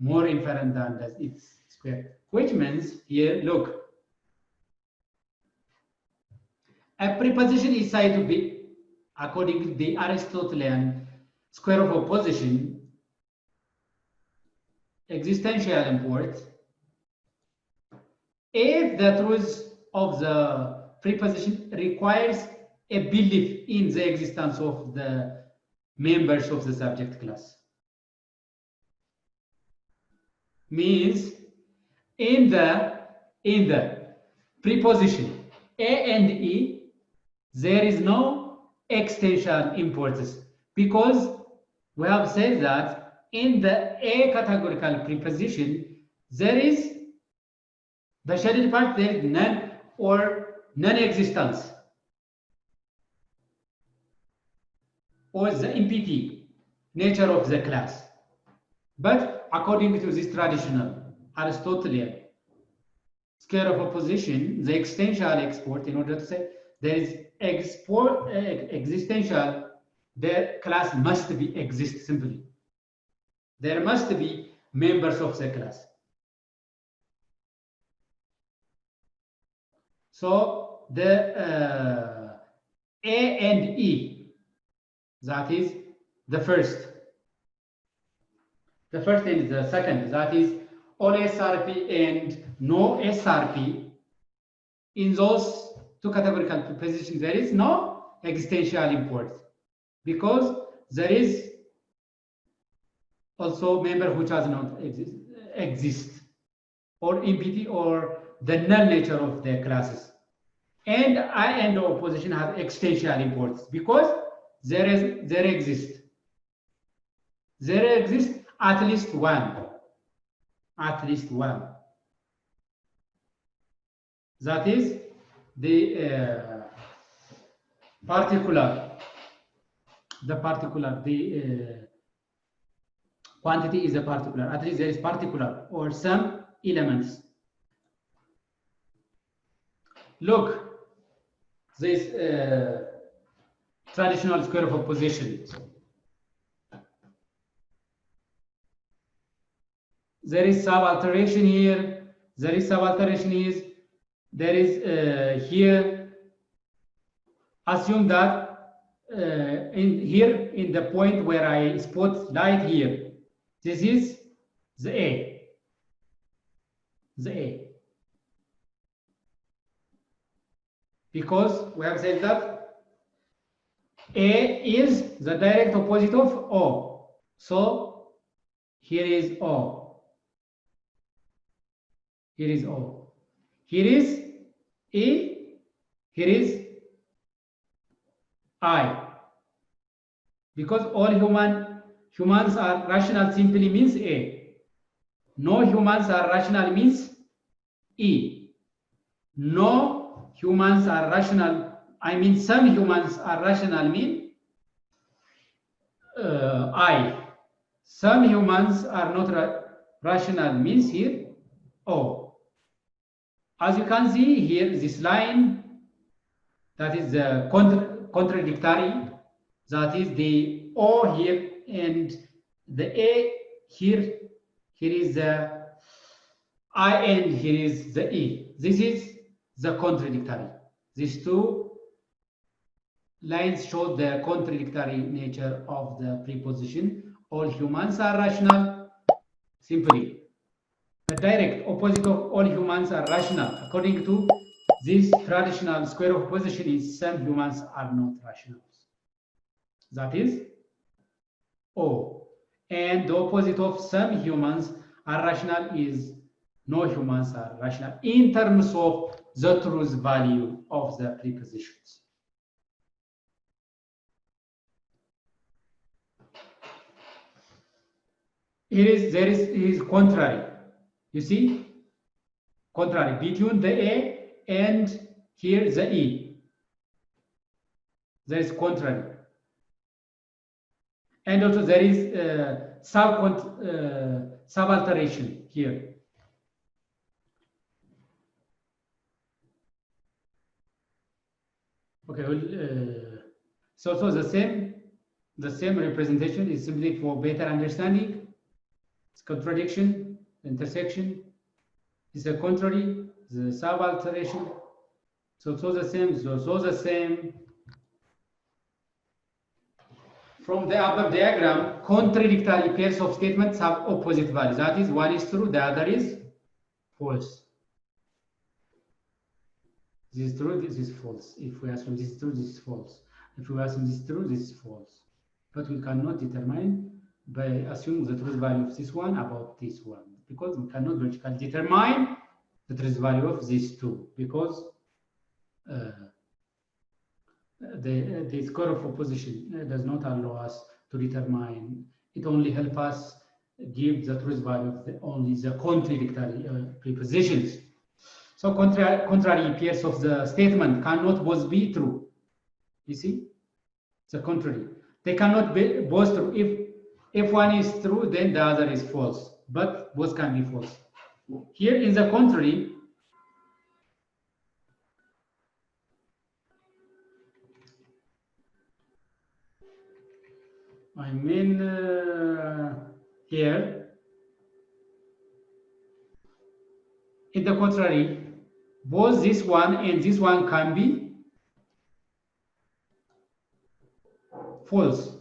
more inferent than its square, which means here, look, a preposition is said to be, according to the Aristotelian square of opposition, existential import if the truth of the preposition requires a belief in the existence of the members of the subject class. Means in the preposition A and E, there is no existential importance, because we have said that in the A categorical preposition, there is the shaded part, there is none or non-existence, or the MPP nature of the class. But according to this traditional Aristotelian square of opposition, the existential export, in order to say there is existential, the class must be exist simply. There must be members of the class. So the A and E, that is the first. The first and the second, that is all SRP and no SRP. In those two categorical prepositions, there is no existential import because there is also member which does not exist or empty or the null nature of the classes. And I and O position have existential imports because there exists at least one. That is the particular. The quantity is a particular. At least there is particular or some elements. Look, this traditional square of opposition. There is subalteration here. There is subalteration here. There is here. Assume that in the point where I spot light here, this is the A. Because we have said that A is the direct opposite of O. So here is O. Here is O. Here is E. Here is I. Because all humans are rational simply means A. No humans are rational means E. No humans are rational, I mean some humans are rational mean I. Some humans are not rational means here O. As you can see here, this line, that is the contradictory, that is the O here and the A here. Here is the I and here is the E. This is the contradictory. These two lines show the contradictory nature of the preposition. All humans are rational, simply. The direct opposite of all humans are rational. According to this traditional square of opposition is some humans are not rational. That is O. And the opposite of some humans are rational is no humans are rational in terms of the truth value of the prepositions. There is contrary. You see, contrary between the A and here the E. There is contrary. And also there is subalteration here. Okay, well, so the same representation is simply for better understanding. It's contradiction, intersection is a contrary, the subalteration. So the same. From the above diagram, contradictory pairs of statements have opposite values. That is, one is true, the other is false. This is true, this is false. If we assume this is true, this is false. If we assume this is true, this is false. But we cannot determine by assuming the truth value of this one about this one, because we cannot logically determine the truth value of these two, because the score of opposition does not allow us to determine. It only helps us give the truth value of only the contradictory prepositions. So contrary pairs of the statement cannot both be true. You see, the contrary. They cannot be both true. If one is true, then the other is false. But both can be false. Here, in the contrary, I mean here, In the contrary, both this one and this one can be false,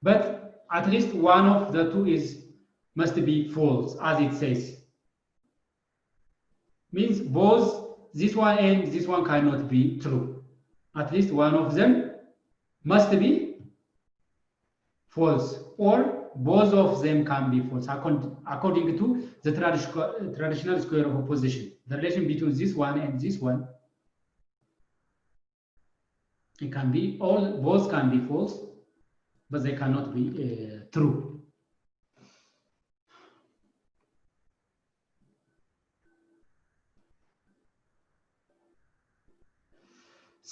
but at least one of the two must be false, as it says. Means both this one and this one cannot be true. At least one of them must be false, or both of them can be false, according to the traditional square of opposition. The relation between this one and this one, it can be both can be false, but they cannot be true.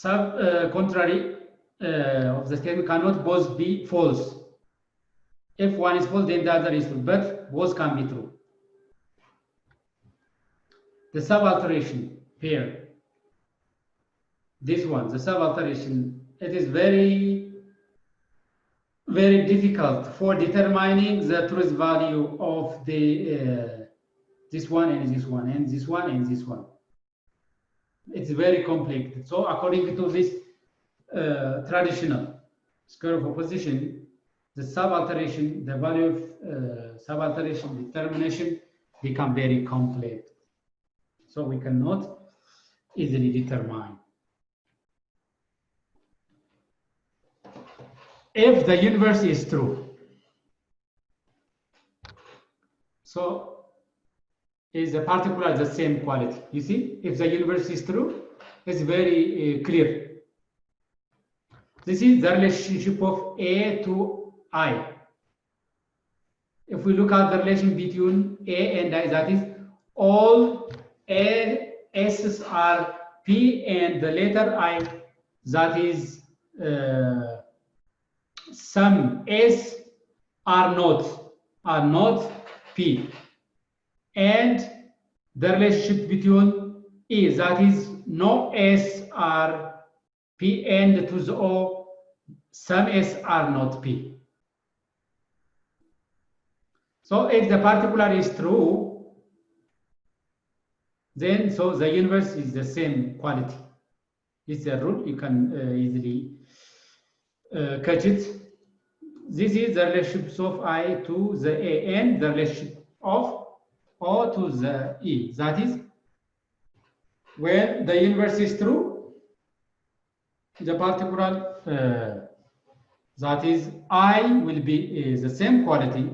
Contrary of the statement cannot both be false. If one is false, then the other is true, but both can be true. The subalternation pair, this one, the subalternation, it is very, very difficult for determining the truth value of the this one and this one and this one and this one. It's very complicated. So according to this traditional square of opposition, the subalternation, the value of subalternation determination become very complex. So we cannot easily determine. If the universe is true, so is the particular the same quality? You see, if the universe is true, it's very clear. This is the relationship of A to I. If we look at the relation between A and I, that is all S's are P and the letter I, that is some S are not P. And the relationship between E, that is no S are P, and to the O, some S are not P. So if the particular is true, then so the universe is the same quality. It's a rule, you can easily catch it. This is the relationship of I to the A and the relationship of O to the E. That is, when the universe is true, the particular that is I will be the same quality.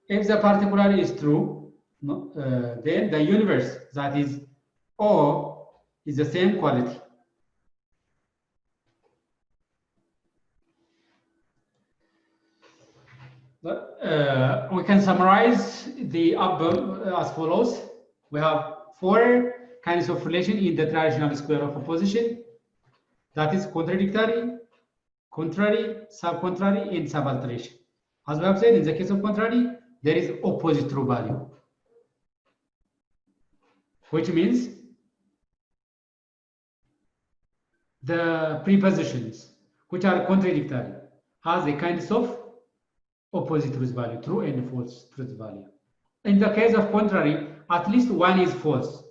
If the particular is true, then the universe, that is O, is the same quality. We can summarize the above as follows. We have 4 kinds of relation in the traditional square of opposition. That is contradictory, contrary, subcontrary, and subalternation. As we have said, in the case of contrary, there is opposite true value, which means the prepositions which are contradictory has a kind of opposite truth value, true and false truth value. In the case of contrary, at least one is false.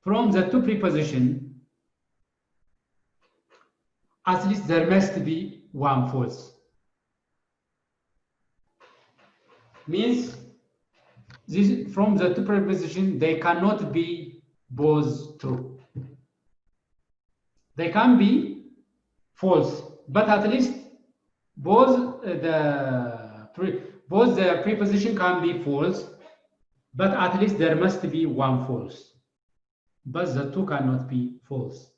From the 2 prepositions, at least there must be one false. Means this, from the 2 prepositions, they cannot be both true. They can be false, but at least both the preposition can be false, but at least there must be one false. But the 2 cannot be false.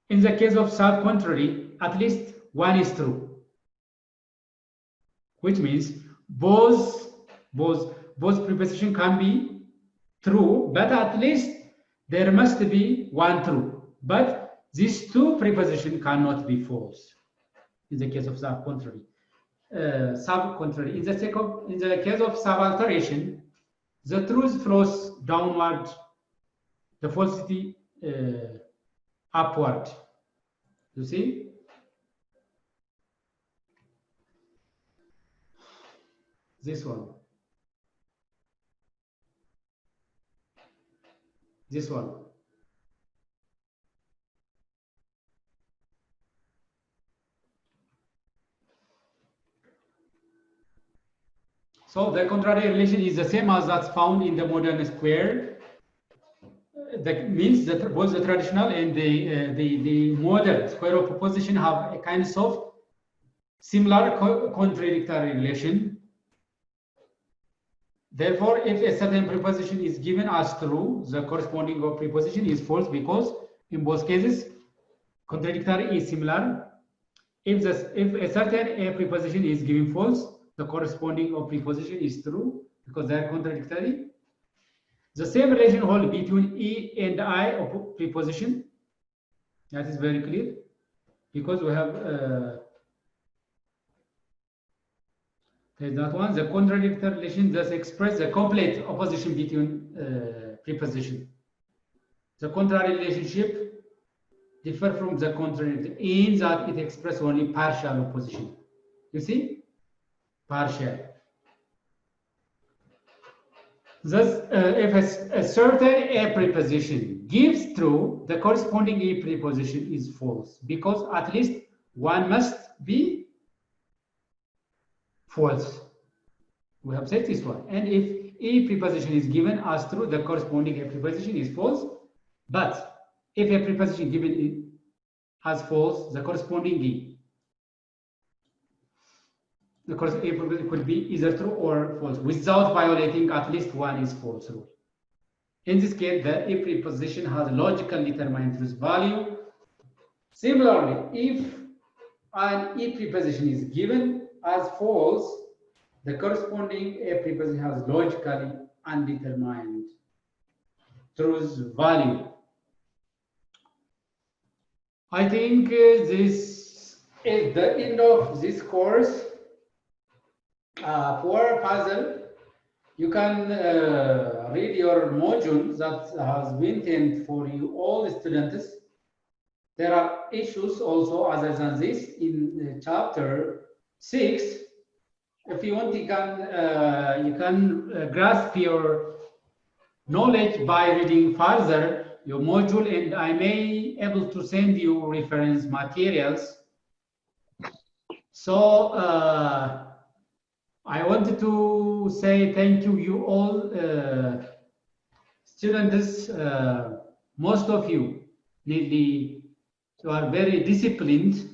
In the case of subcontrary, at least one is true, which means both preposition can be true, but at least there must be one true. But these 2 preposition cannot be false. In the case of subcontrary, in the case of subalternation, the truth flows downward, the falsity upward. You see? This one. This one. So the contrary relation is the same as that's found in the modern square. That means that both the traditional and the modern square of proposition have a kind of similar contradictory relation. Therefore, if a certain preposition is given as true, the corresponding preposition is false, because in both cases contradictory is similar. If a certain preposition is given false, the corresponding preposition is true, because they are contradictory. The same relation holds between E and I of preposition. That is very clear, because we have there's that one. The contradictory relation thus express the complete opposition between preposition. The contrary relationship differ from the contradictory in that it expresses only partial opposition. You see, partial. Thus, if a certain a preposition gives true, the corresponding e preposition is false, because at least one must be false. We have said this one. And if e preposition is given as true, the corresponding a preposition is false. But if a preposition given as false, the corresponding e. The corresponding preposition could be either true or false without violating at least one is false rule. In this case, the e preposition has logical determined truth value. Similarly, if an e preposition is given as false, the corresponding a preposition has logically undetermined truth value. I think this is the end of this course. For puzzle, you can read your module that has been intended for you all students. There are issues also other than this in chapter 6. If you want, you can grasp your knowledge by reading further your module, and I may able to send you reference materials. So I wanted to say thank you all students. Most of you are very disciplined,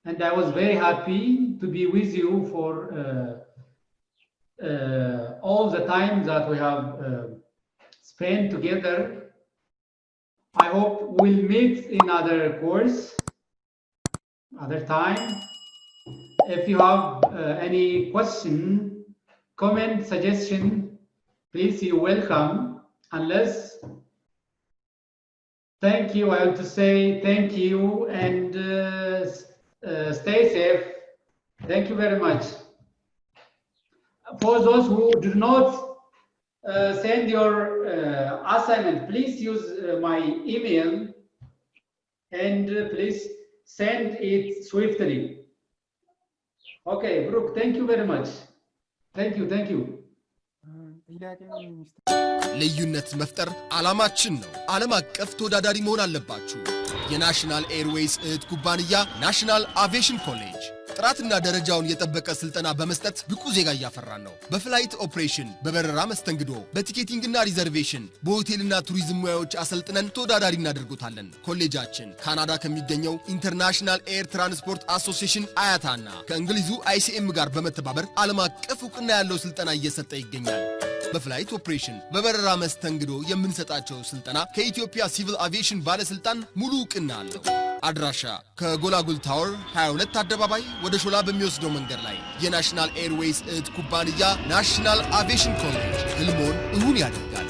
and I was very happy to be with you for all the time that we have spent together. I hope we'll meet in other course, other time. If you have any question, comment, suggestion, please, you're welcome. Unless, thank you. I want to say thank you, and stay safe. Thank you very much. For those who do not send your assignment, please use my email, and please send it swiftly. Okay, Brooke, thank you very much. Thank you. ልዩነት መፍጠር ዓላማችን ነው። ዓለም አቀፍ ተወዳዳሪ መሆን አለባችሁ። የናሽናል ኤርዌይስ እህት ኩባንያ ናሽናል አቪዬሽን ኮሌጅ ጥራትና ደረጃውን የጠበቀ ስልጠና በመስጠት ብቁ ዜጋ እያፈራን ነው። በፍላይት ኦፕሬሽን፣ በበረራ መስተንግዶ፣ በቲኬቲንግና ሪዘርቬሽን፣ በሆቴልና ቱሪዝም ሙያዎች አሰልጥነን ተወዳዳሪ እናደርጎታለን። ኮሌጃችን ካናዳ ከሚገኘው ኢንተርናሽናል ኤር ትራንስፖርት አሶሲዬሽን አያታና ከእንግሊዙ ICM ጋር በመተባበር ዓለም አቀፍ ዕውቅና ያለው ስልጠና እየሰጠ ይገኛል። በፍላይት ኦፕሬሽን፣ በበረራ መስተንግዶ የምንሰጣቸው ስልጠና ከኢትዮጵያ ሲቪል አቪዬሽን ባለስልጣን ሙሉ ዕውቅና አለው። አድራሻ ከጎላጉል ታወር 22 አደባባይ ወደ ሾላ በሚወስደው መንገድ ላይ የናሽናል ኤርዌይስ እህት ኩባንያ ናሽናል አቪዬሽን ኮሌጅ ህልሞን እውን ያደርጋል።